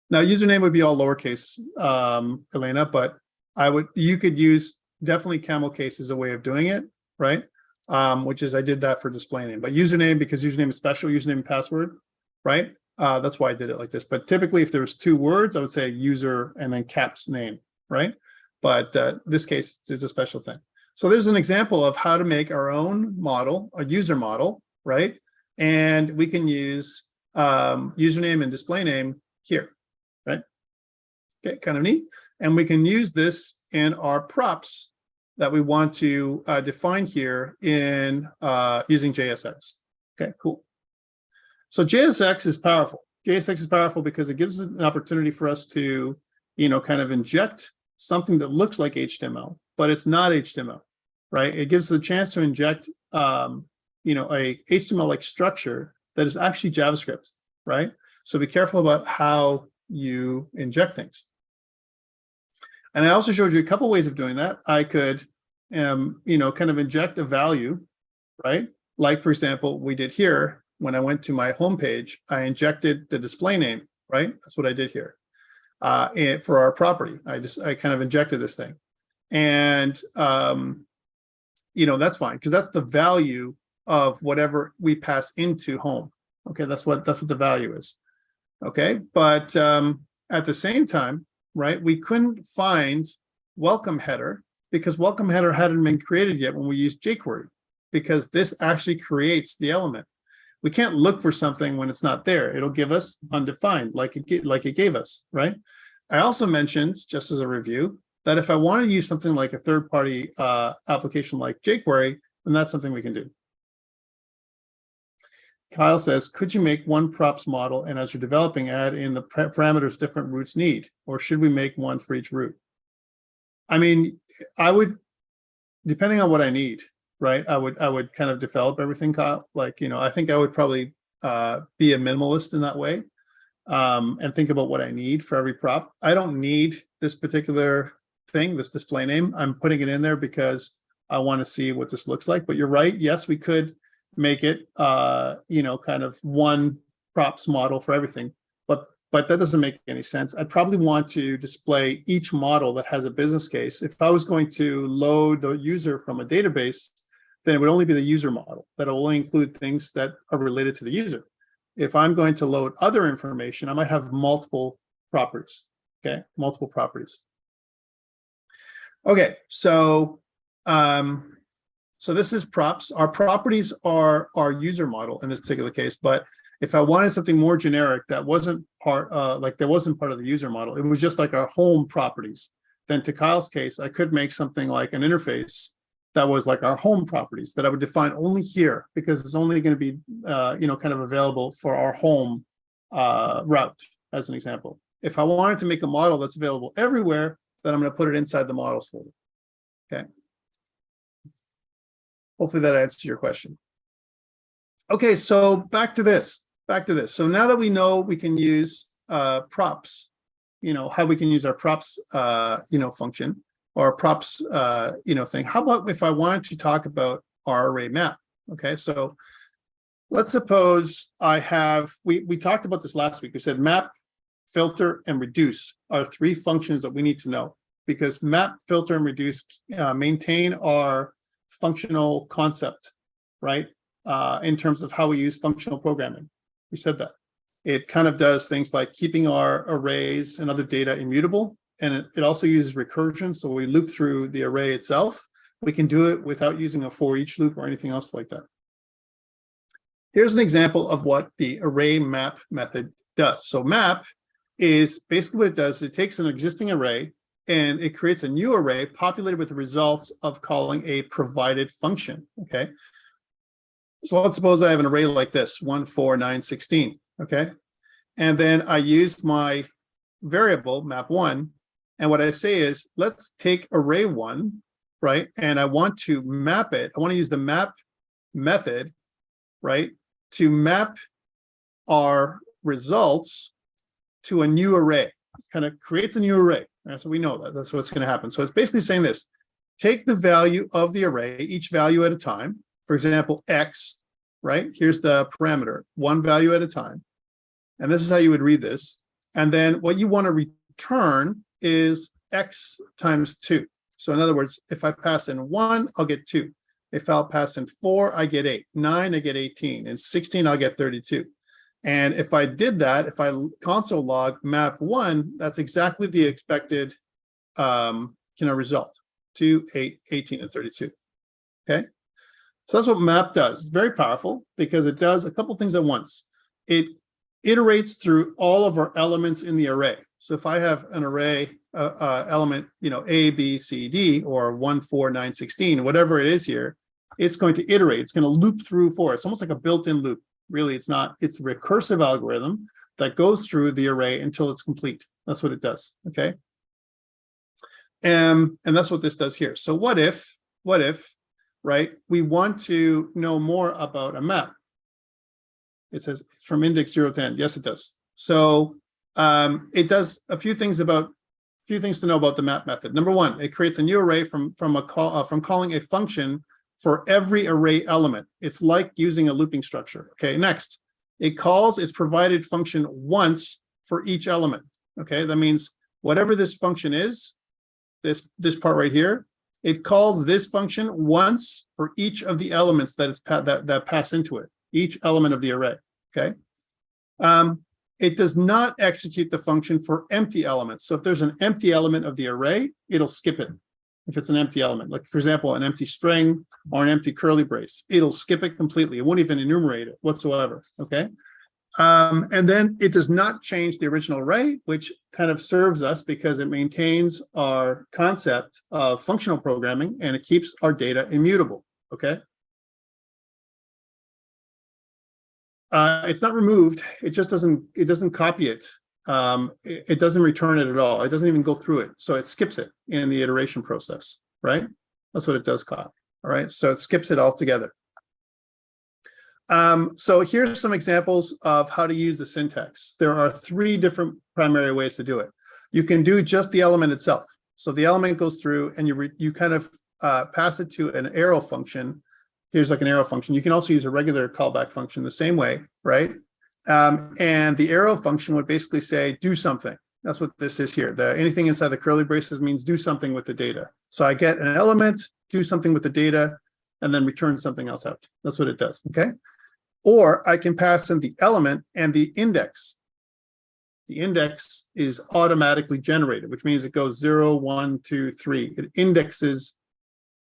Now, username would be all lowercase, Elena, but you could use definitely camel case as a way of doing it, right? Which is I did that for display name, but username, because username is special, username and password, right? That's why I did it like this. But typically, if there's 2 words, I would say user and then caps name, right? But this case is a special thing. So there's an example of how to make our own model, a user model, right? And we can use username and display name here, right? Okay, kind of neat. And we can use this in our props that we want to define here in using JSX. Okay, cool. So JSX is powerful. JSX is powerful because it gives us an opportunity for us to, kind of inject something that looks like HTML, but it's not HTML, right? It gives us a chance to inject, a HTML-like structure that is actually JavaScript, right? So be careful about how you inject things. And I also showed you a couple ways of doing that. I could, kind of inject a value, right? Like, for example, we did here. When I went to my home page, I injected the display name, right? That's what I did here. And for our property, I kind of injected this thing. And, that's fine, because that's the value of whatever we pass into home. Okay, that's what the value is. Okay, but at the same time, right, we couldn't find welcome header because welcome header hadn't been created yet when we used jQuery, because this actually creates the element. We can't look for something when it's not there. It'll give us undefined, like it gave us, right? I also mentioned, just as a review, that if I want to use something like a third-party application like jQuery, then that's something we can do. Kyle says, could you make one props model and as you're developing, add in the parameters different routes need, or should we make one for each route? I mean, I would, depending on what I need, right? I would kind of develop everything, Kyle. Like, I think I would probably be a minimalist in that way and think about what I need for every prop. I don't need this particular thing, this display name. I'm putting it in there because I want to see what this looks like. But you're right. Yes, we could make it, kind of one props model for everything. But that doesn't make any sense. I'd probably want to display each model that has a business case. If I was going to load the user from a database, then it would only be the user model that will only include things that are related to the user. If I'm going to load other information, I might have multiple properties, okay? Multiple properties. Okay, so this is props. Our properties are our user model in this particular case, but if I wanted something more generic that wasn't part of the user model, it was just like our home properties, then to Kyle's case, I could make something like an interface that was like our home properties that I would define only here because it's only going to be, kind of available for our home route, as an example. If I wanted to make a model that's available everywhere, then I'm going to put it inside the models folder. Okay. Hopefully that answers your question. Okay, so back to this. So now that we know we can use props, how we can use our props, function or props, thing. How about if I wanted to talk about our array map? Okay, so let's suppose I have, we talked about this last week. We said map, filter, and reduce are 3 functions that we need to know because map, filter, and reduce maintain our functional concept, right? In terms of how we use functional programming. We said that. It kind of does things like keeping our arrays and other data immutable. And it also uses recursion. So we loop through the array itself. We can do it without using a for each loop or anything else like that. Here's an example of what the array map method does. So map is basically what it does. It takes an existing array and it creates a new array populated with the results of calling a provided function. Okay. So let's suppose I have an array like this, 1, 4, 9, 16, okay? And then I use my variable, map1, and what I say is, let's take array 1, right? And I want to map it. I want to use the map method, right, to map our results to a new array. Kind of creates a new array. Right? So we know that that's what's going to happen. So it's basically saying this: take the value of the array, each value at a time. For example, X, right? Here's the parameter, one value at a time. And this is how you would read this. And then what you want to return is X times 2. So in other words, if I pass in 1, I'll get 2. If I'll pass in 4, I get 8. 9, I get 18. And 16, I'll get 32. And if I did that, if I console log map 1, that's exactly the expected result. 2, 8, 18, and 32. Okay. So that's what map does. It's very powerful because it does a couple things at once. It iterates through all of our elements in the array. So if I have an array element, A, B, C, D, or 1, 4, 9, 16, whatever it is here, it's going to iterate. It's going to loop through for us, almost like a built-in loop. Really, it's not. It's a recursive algorithm that goes through the array until it's complete. That's what it does. Okay. And that's what this does here. So what if, right, we want to know more about a map? It says from index 0 to n. Yes, it does. So it does a few things to know about the map method. Number one, it creates a new array from calling a function for every array element. It's like using a looping structure. Okay, next, it calls its provided function once for each element. Okay, that means whatever this function is, this part right here, it calls this function once for each of the elements that that pass into it, each element of the array. Okay. It does not execute the function for empty elements. So if there's an empty element of the array, it'll skip it. If it's an empty element, like for example, an empty string or an empty curly brace, it'll skip it completely. It won't even enumerate it whatsoever. Okay. And then it does not change the original array, which kind of serves us because it maintains our concept of functional programming and it keeps our data immutable. Okay. It's not removed. It just doesn't copy it. It doesn't return it at all. It doesn't even go through it. So it skips it in the iteration process, right? That's what it does, Kyle. All right. So it skips it altogether. So here's some examples of how to use the syntax. There are 3 different primary ways to do it. You can do just the element itself. So the element goes through and you kind of pass it to an arrow function. Here's like an arrow function. You can also use a regular callback function the same way, right? And the arrow function would basically say, do something. That's what this is here. Anything inside the curly braces means do something with the data. So I get an element, do something with the data, and then return something else out. That's what it does, okay? Or I can pass in the element and the index. The index is automatically generated, which means it goes 0, 1, 2, 3. It indexes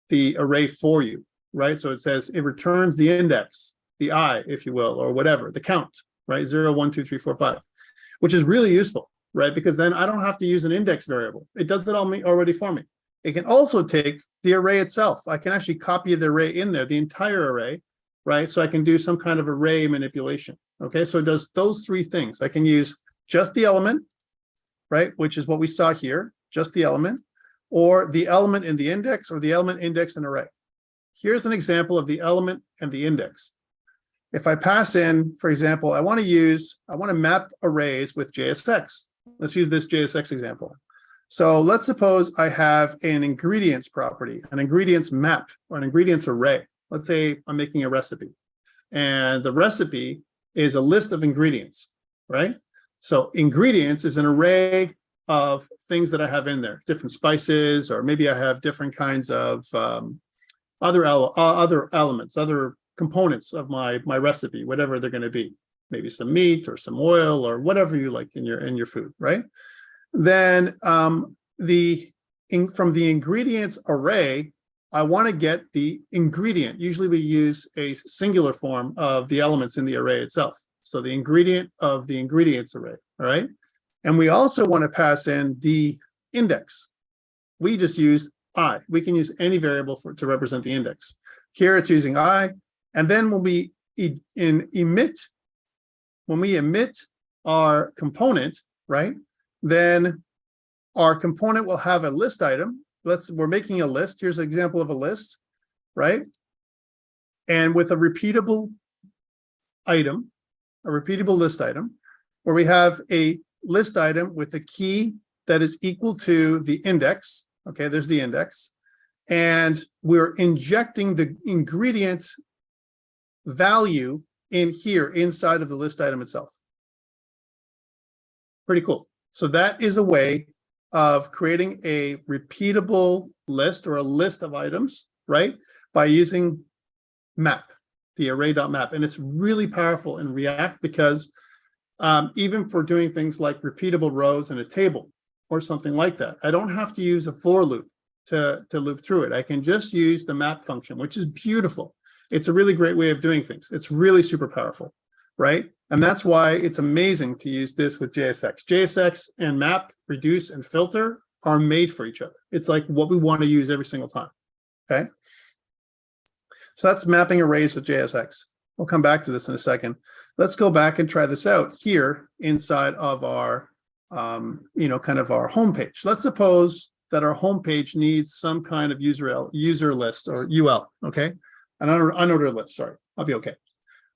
the array for you, right? So it says it returns the index, the I, if you will, or whatever, the count, right? 0, 1, 2, 3, 4, 5, which is really useful, right? Because then I don't have to use an index variable. It does it all already for me. It can also take the array itself. I can actually copy the array in there, the entire array, right? So I can do some kind of array manipulation, okay? So it does those 3 things. I can use just the element, right? Which is what we saw here, just the element, or the element in the index, or the element index and array. Here's an example of the element and the index. If I pass in, for example, I want to map arrays with JSX. Let's use this JSX example. So let's suppose I have an ingredients property, an ingredients map, or an ingredients array. Let's say I'm making a recipe, and the recipe is a list of ingredients, right? So ingredients is an array of things that I have in there, different spices, or maybe I have different kinds of other elements, other components of my recipe, whatever they're going to be, maybe some meat or some oil or whatever you like in your food, right? Then from the ingredients array, I want to get the ingredient. Usually we use a singular form of the elements in the array itself. So the ingredient of the ingredients array, all right? And we also want to pass in the index. We just use I. We can use any variable to represent the index. Here it's using I. And then when we emit our component, right, then our component will have a list item, we're making a list. Here's an example of a list, right? And with a repeatable item, a repeatable list item, where we have a list item with a key that is equal to the index. Okay, there's the index. And we're injecting the ingredient value in here inside of the list item itself. Pretty cool. So that is a way of creating a repeatable list or a list of items, right? By using map, the array.map. And it's really powerful in React because even for doing things like repeatable rows in a table or something like that, I don't have to use a for loop to loop through it. I can just use the map function, which is beautiful. It's a really great way of doing things. It's really super powerful, right? And that's why it's amazing to use this with JSX. JSX and map, reduce, and filter are made for each other. It's like what we want to use every single time, okay? So that's mapping arrays with JSX. We'll come back to this in a second. Let's go back and try this out here inside of our, kind of our homepage. Let's suppose that our homepage needs some kind of user list or UL, okay? An unordered list, sorry, I'll be okay.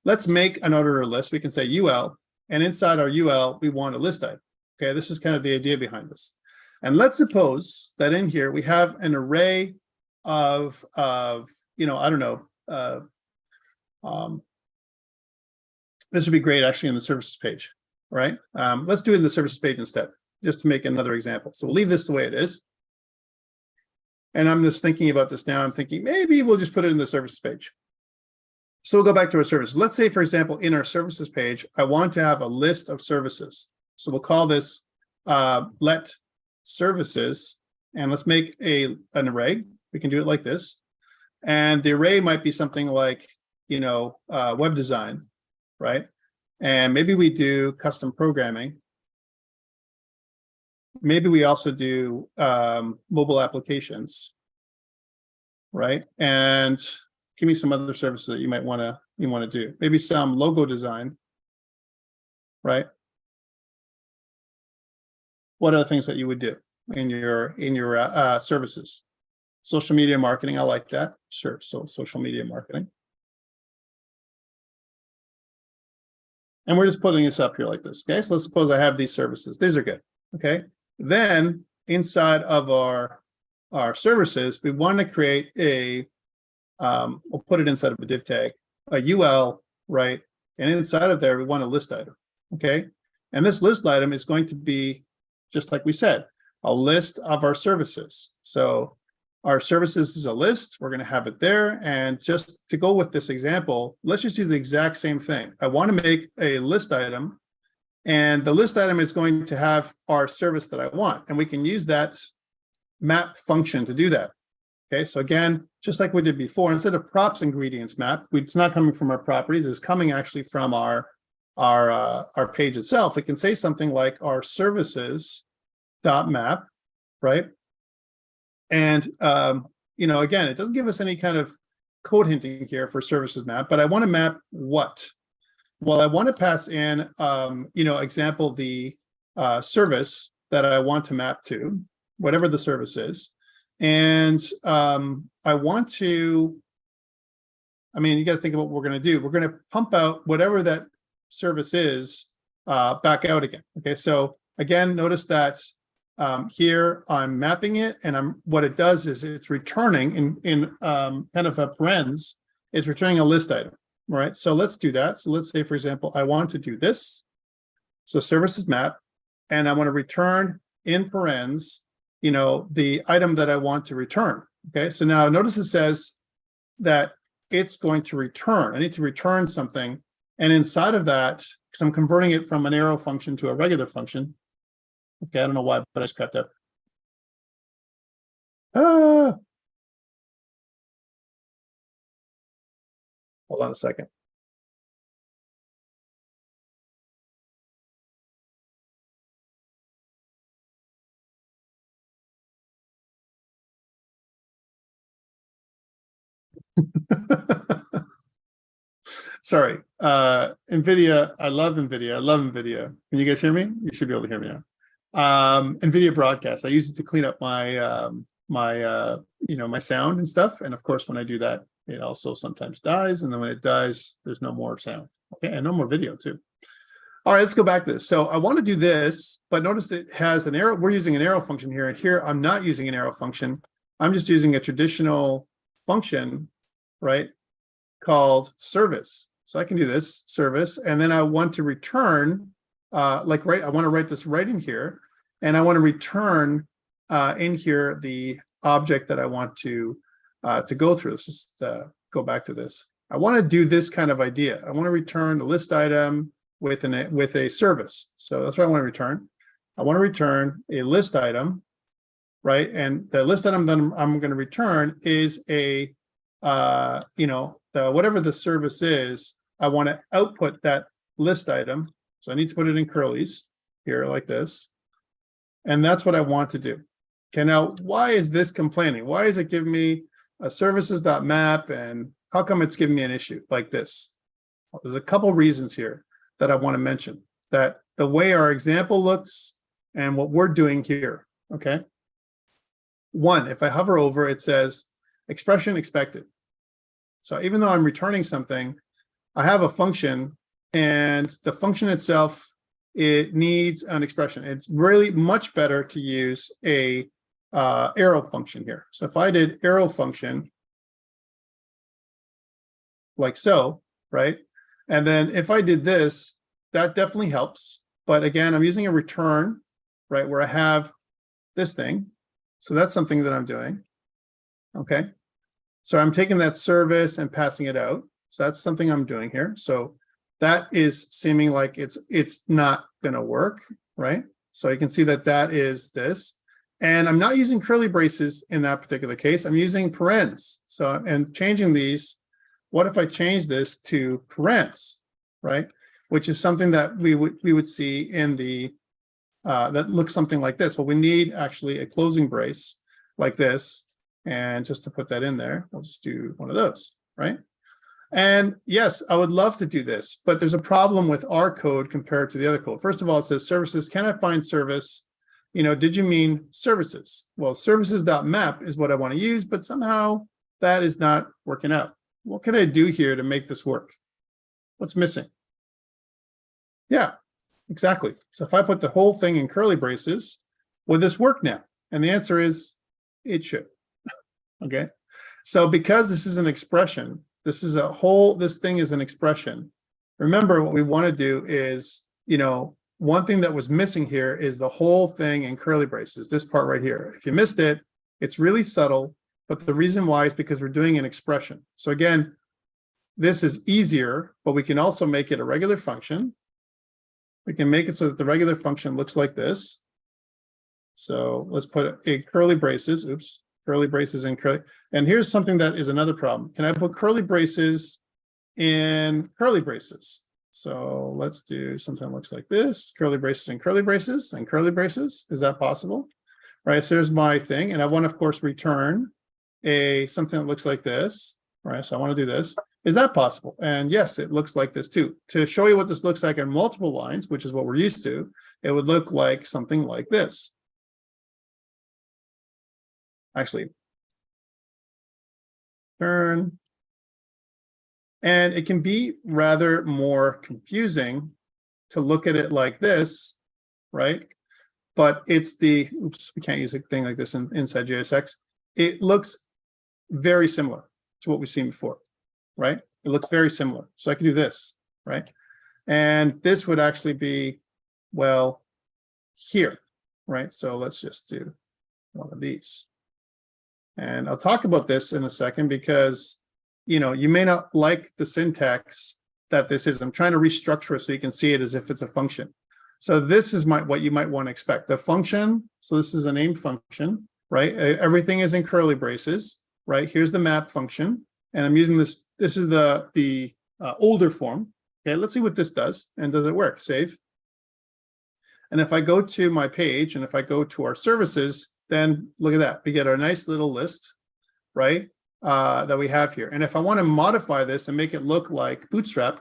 Let's make an unordered list. We can say UL, and inside our UL, we want a list item. Okay, this is kind of the idea behind this. And let's suppose that in here, we have an array of I don't know, this would be great actually in the services page, right? Let's do it in the services page instead, just to make another example. So we'll leave this the way it is. And I'm just thinking about this now. I'm thinking maybe we'll just put it in the services page. So we'll go back to our services. Let's say, for example, in our services page, I want to have a list of services. So we'll call this let services, and let's make an array. We can do it like this. And the array might be something like, web design, right? And maybe we do custom programming. Maybe we also do mobile applications, right? And give me some other services that you might want to do. Maybe some logo design, right? What are the things that you would do in your services? Social media marketing, I like that. Sure, so social media marketing. And we're just putting this up here like this, okay? So let's suppose I have these services. These are good, okay? Then inside of our services, we want to create a, we'll put it inside of a div tag, a UL, right? And inside of there, we want a list item, okay? And this list item is going to be, just like we said, a list of our services. So our services is a list, we're going to have it there. And just to go with this example, let's just use the exact same thing. I want to make a list item, and the list item is going to have our service that I want. And we can use that map function to do that. Okay, so again, just like we did before, instead of props ingredients map, it's not coming from our properties, it's coming actually from our page itself. We can say something like our services.map, right? And again, it doesn't give us any kind of code hinting here for services map, but I want to map what? Well, I want to pass in, example, the service that I want to map to, whatever the service is. And I want to, you got to think about what we're going to do. We're going to pump out whatever that service is back out again. Okay, so again, notice that here I'm mapping it, and what it does is it's returning in kind of a parens, it's returning a list item. All right, so let's do that. So let's say, for example, I want to do this. So services map, and I want to return in parens, the item that I want to return. Okay, so now notice it says that it's going to return. I need to return something. And inside of that, because I'm converting it from an arrow function to a regular function. Okay, I don't know why, but I just cut that. Hold on a second. Sorry, NVIDIA, I love NVIDIA. Can you guys hear me? You should be able to hear me now. NVIDIA broadcast, I use it to clean up my my sound and stuff. And of course, when I do that, it also sometimes dies. And then when it dies, there's no more sound. Okay, and no more video too. All right, let's go back to this. So I want to do this, but notice it has an arrow. We're using an arrow function here, and here I'm not using an arrow function. I'm just using a traditional function, right, called service. So I can do this service, and then I want to return, I want to write this right in here, and I want to return in here the object that I want to go through. Let's just go back to this. I want to do this kind of idea. I want to return the list item with a service. So that's what I want to return. I want to return a list item, right? And the list item that I'm going to return is a whatever the service is. I want to output that list item. So I need to put it in curlies here like this. And that's what I want to do. Okay, now why is this complaining? Why is it giving me a services.map, and how come it's giving me an issue like this? Well, there's a couple reasons here that I want to mention, that the way our example looks and what we're doing here, okay? One, if I hover over, it says expression expected. So even though I'm returning something, I have a function, and the function itself, it needs an expression. It's really much better to use a arrow function here. So if I did arrow function like so, right? And then if I did this, that definitely helps. But again, I'm using a return, right, where I have this thing. So that's something that I'm doing. Okay. So I'm taking that service and passing it out. So that's something I'm doing here. So that is seeming like it's not going to work, right? So you can see that that is this. And I'm not using curly braces in that particular case. I'm using parens. So, and changing these, what if I change this to parens, right? Which is something that we would see in the, that looks something like this. Well, we need actually a closing brace like this. And just to put that in there, we'll just do one of those, right? And yes, I would love to do this, but there's a problem with our code compared to the other code. First of all, it says services, can I find service? Did you mean services? Well, services.map is what I want to use, but somehow that is not working out. What can I do here to make this work? What's missing? Yeah, exactly. So if I put the whole thing in curly braces, will this work now? And the answer is it should. Okay. So because this is an expression, this thing is an expression. Remember, what we want to do is, one thing that was missing here is the whole thing in curly braces, this part right here. If you missed it, it's really subtle, but the reason why is because we're doing an expression. So again, this is easier, but we can also make it a regular function. We can make it so that the regular function looks like this. So let's put a curly braces, curly braces and curly. And here's something that is another problem. Can I put curly braces in curly braces? So let's do something that looks like this, curly braces and curly braces and curly braces. Is that possible? Right, so here's my thing. And I want to, of course, return something that looks like this. Right, so I want to do this. Is that possible? And yes, it looks like this too. To show you what this looks like on multiple lines, which is what we're used to, it would look like something like this. Actually, turn. And it can be rather more confusing to look at it like this, right? But it's we can't use a thing like this inside JSX. It looks very similar to what we've seen before, right? It looks very similar. So I can do this, right? And this would actually be, well, here, right? So let's just do one of these. And I'll talk about this in a second because, you may not like the syntax that this is. I'm trying to restructure it so you can see it as if it's a function. So this is what you might want to expect. The function, so this is a named function, right? Everything is in curly braces, right? Here's the map function. And I'm using this. This is the older form. Okay, let's see what this does. And does it work? Save. And if I go to my page and if I go to our services, then look at that. We get our nice little list, right? That we have here. And if I want to modify this and make it look like Bootstrap,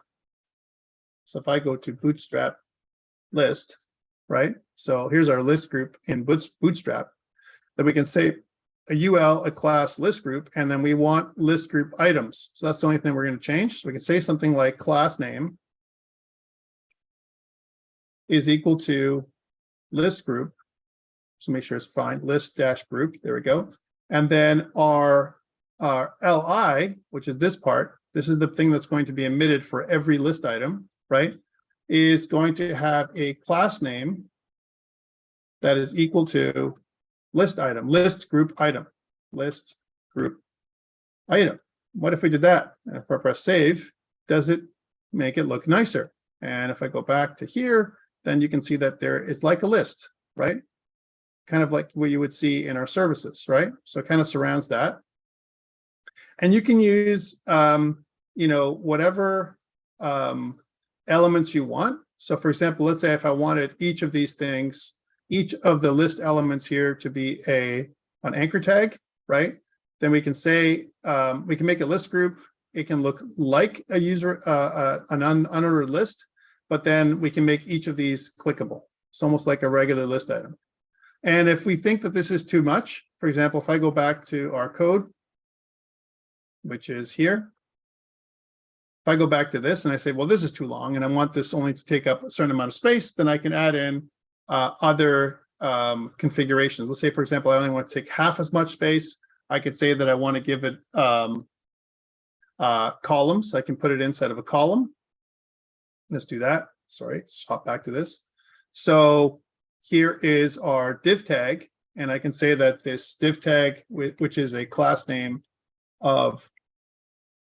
so if I go to Bootstrap list, right? So here's our list group in Bootstrap, that we can say, a UL, a class list group, and then we want list group items. So that's the only thing we're going to change. So we can say something like class name is equal to list group. So make sure it's fine, list dash group. There we go. And then our LI, which is this part, this is the thing that's going to be emitted for every list item, right? Is going to have a class name that is equal to list item, list group item, list group item. What if we did that? And if I press save, does it make it look nicer? And if I go back to here, then you can see that there is like a list, right? Kind of like what you would see in our services, right? So it kind of surrounds that. And you can use, you know, whatever elements you want. So for example, let's say if I wanted each of these things, each of the list elements here to be an anchor tag, right? Then we can say, we can make a list group. It can look like a user, an unordered list, but then we can make each of these clickable. It's almost like a regular list item. And if we think that this is too much, for example, if I go back to our code, which is here, if I go back to this and I say, well, this is too long and I want this only to take up a certain amount of space, then I can add in other configurations. Let's say, for example, I only want to take half as much space. I could say that I want to give it columns. I can put it inside of a column. Let's do that. Sorry, let's hop back to this. So here is our div tag, and I can say that this div tag, which is a class name of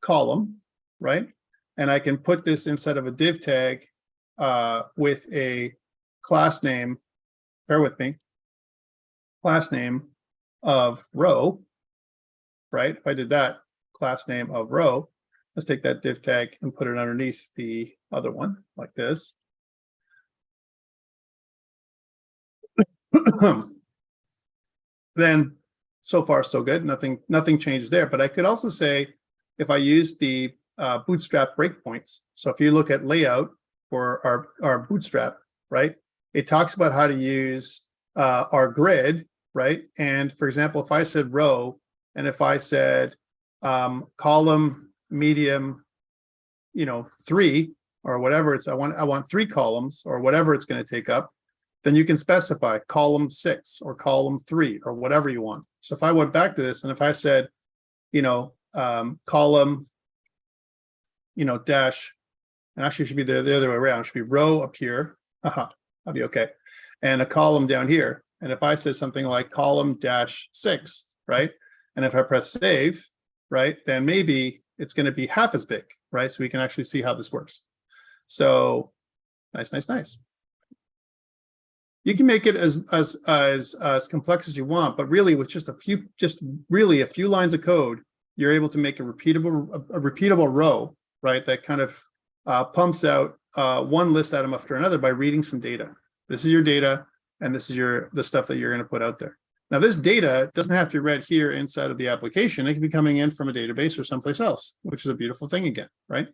column, right? And I can put this inside of a div tag with a class name, bear with me, class name of row, right? If I did that, class name of row, let's take that div tag and put it underneath the other one like this. Then so far so good, nothing changed there. But I could also say, if I use the bootstrap breakpoints, so if you look at layout for our bootstrap, right, it talks about how to use our grid, right? And for example, if I said row, and if I said column medium, you know, 3 or whatever it's, I want 3 columns or whatever it's going to take up, then you can specify column 6 or column 3 or whatever you want. So if I went back to this and if I said, you know, column, you know, dash, and actually it should be the other way around, it should be row up here. That'll be okay. And a column down here. And if I say something like column dash 6, right? And if I press save, right, then maybe it's going to be half as big, right? So we can actually see how this works. So nice, nice, nice. You can make it as complex as you want, but really with just a few lines of code, you're able to make a repeatable row, right? That kind of pumps out one list item after another by reading some data. This is your data, and this is the stuff that you're going to put out there. Now, this data doesn't have to be read here inside of the application. It can be coming in from a database or someplace else, which is a beautiful thing again, right?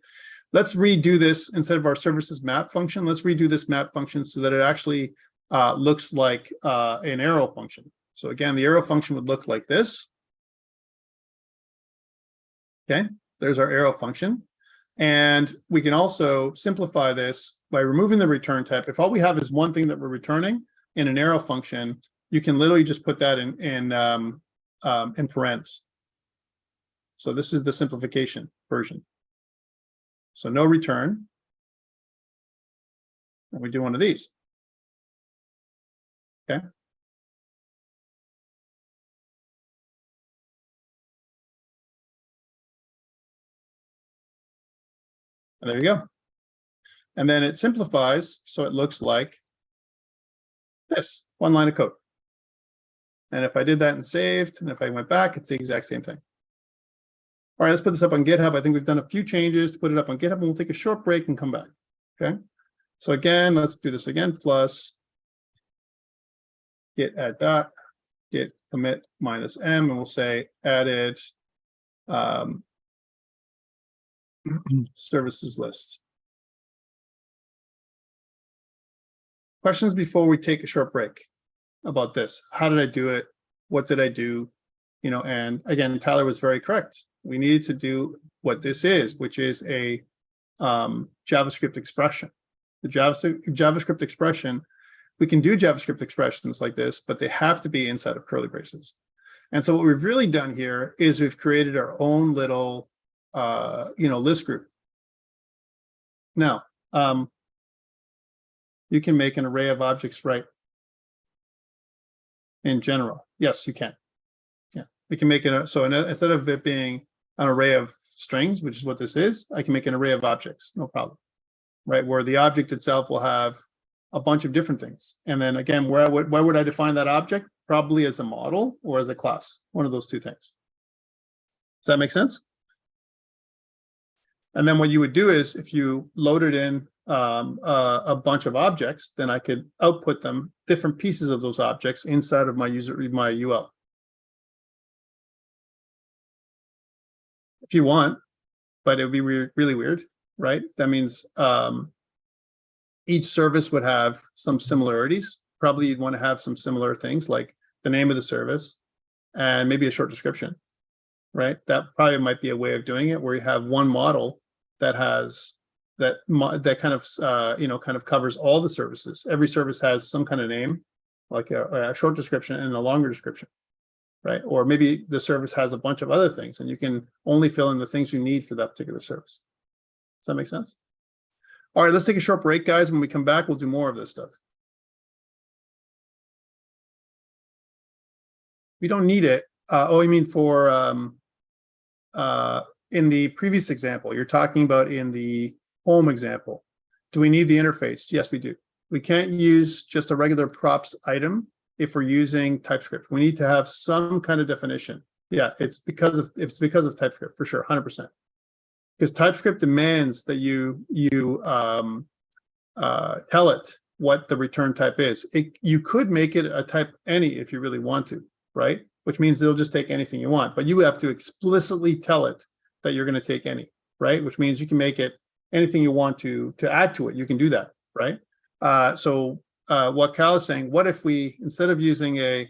Let's redo this instead of our services map function. Let's redo this map function so that it actually looks like an arrow function. So again, the arrow function would look like this. Okay, there's our arrow function. And we can also simplify this by removing the return type. If all we have is one thing that we're returning in an arrow function, you can literally just put that in parentheses. So this is the simplification version. So no return. And we do one of these. Okay. And there you go. And then it simplifies, so it looks like this, one line of code. And if I did that and saved, and if I went back, it's the exact same thing. All right, let's put this up on GitHub. I think we've done a few changes to put it up on GitHub, and we'll take a short break and come back. Okay. So again, let's do this again, plus git add dot, git commit -m, and we'll say added services list. Questions before we take a short break about this? How did I do it? What did I do? and again, Tyler was very correct. We needed to do what this is, which is a JavaScript expression. The JavaScript expression, we can do JavaScript expressions like this, but they have to be inside of curly braces. And so what we've really done here is we've created our own little, list group. Now, you can make an array of objects, right? In general, yes, you can. Yeah, we can make it. So instead of it being an array of strings, which is what this is, I can make an array of objects, no problem, right? Where the object itself will have a bunch of different things. And then again, where would I define that object? Probably as a model or as a class, one of those two things. Does that make sense? And then what you would do is if you loaded in a bunch of objects, then I could output them, different pieces of those objects inside of my UL. If you want, but it would be really weird, right? That means each service would have some similarities. Probably you'd want to have some similar things like the name of the service and maybe a short description, right? That probably might be a way of doing it, where you have one model that has that kind of covers all the services. Every service has some kind of name, like a short description and a longer description, right? Or maybe the service has a bunch of other things, and you can only fill in the things you need for that particular service. Does that make sense? All right, let's take a short break, guys. When we come back, we'll do more of this stuff. We don't need it. I mean for in the previous example, you're talking about in the home example. Do we need the interface? Yes, we do. We can't use just a regular props item if we're using TypeScript. We need to have some kind of definition. Yeah, it's because of TypeScript for sure, 100%. Because TypeScript demands that you tell it what the return type is. You could make it a type any if you really want to, right? Which means it'll just take anything you want, but you have to explicitly tell it that you're going to take any, right? Which means you can make it anything you want to add to it. You can do that, right? So what Cal is saying, what if we, instead of using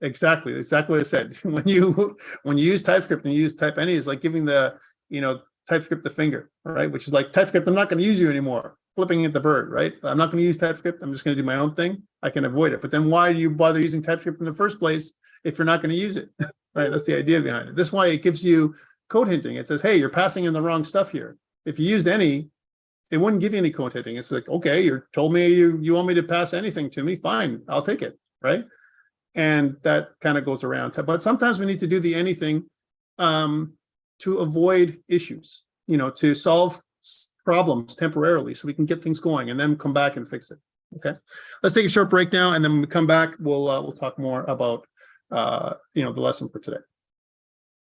exactly what I said, when you use TypeScript and you use type any, is like giving the TypeScript the finger, right? Which is like, TypeScript, I'm not going to use you anymore, flipping at the bird, right? I'm not going to use TypeScript. I'm just going to do my own thing. I can avoid it. But then why do you bother using TypeScript in the first place if you're not going to use it, right? That's the idea behind it. This is why it gives you code hinting. It says, hey, you're passing in the wrong stuff here. If you used any, it wouldn't give you any code hinting. It's like, okay, you told me you want me to pass anything to me. Fine, I'll take it, right? And that kind of goes around. But sometimes we need to do the anything to avoid issues, to solve problems temporarily so we can get things going and then come back and fix it. Okay, let's take a short break now, and then when we come back, we'll talk more about the lesson for today.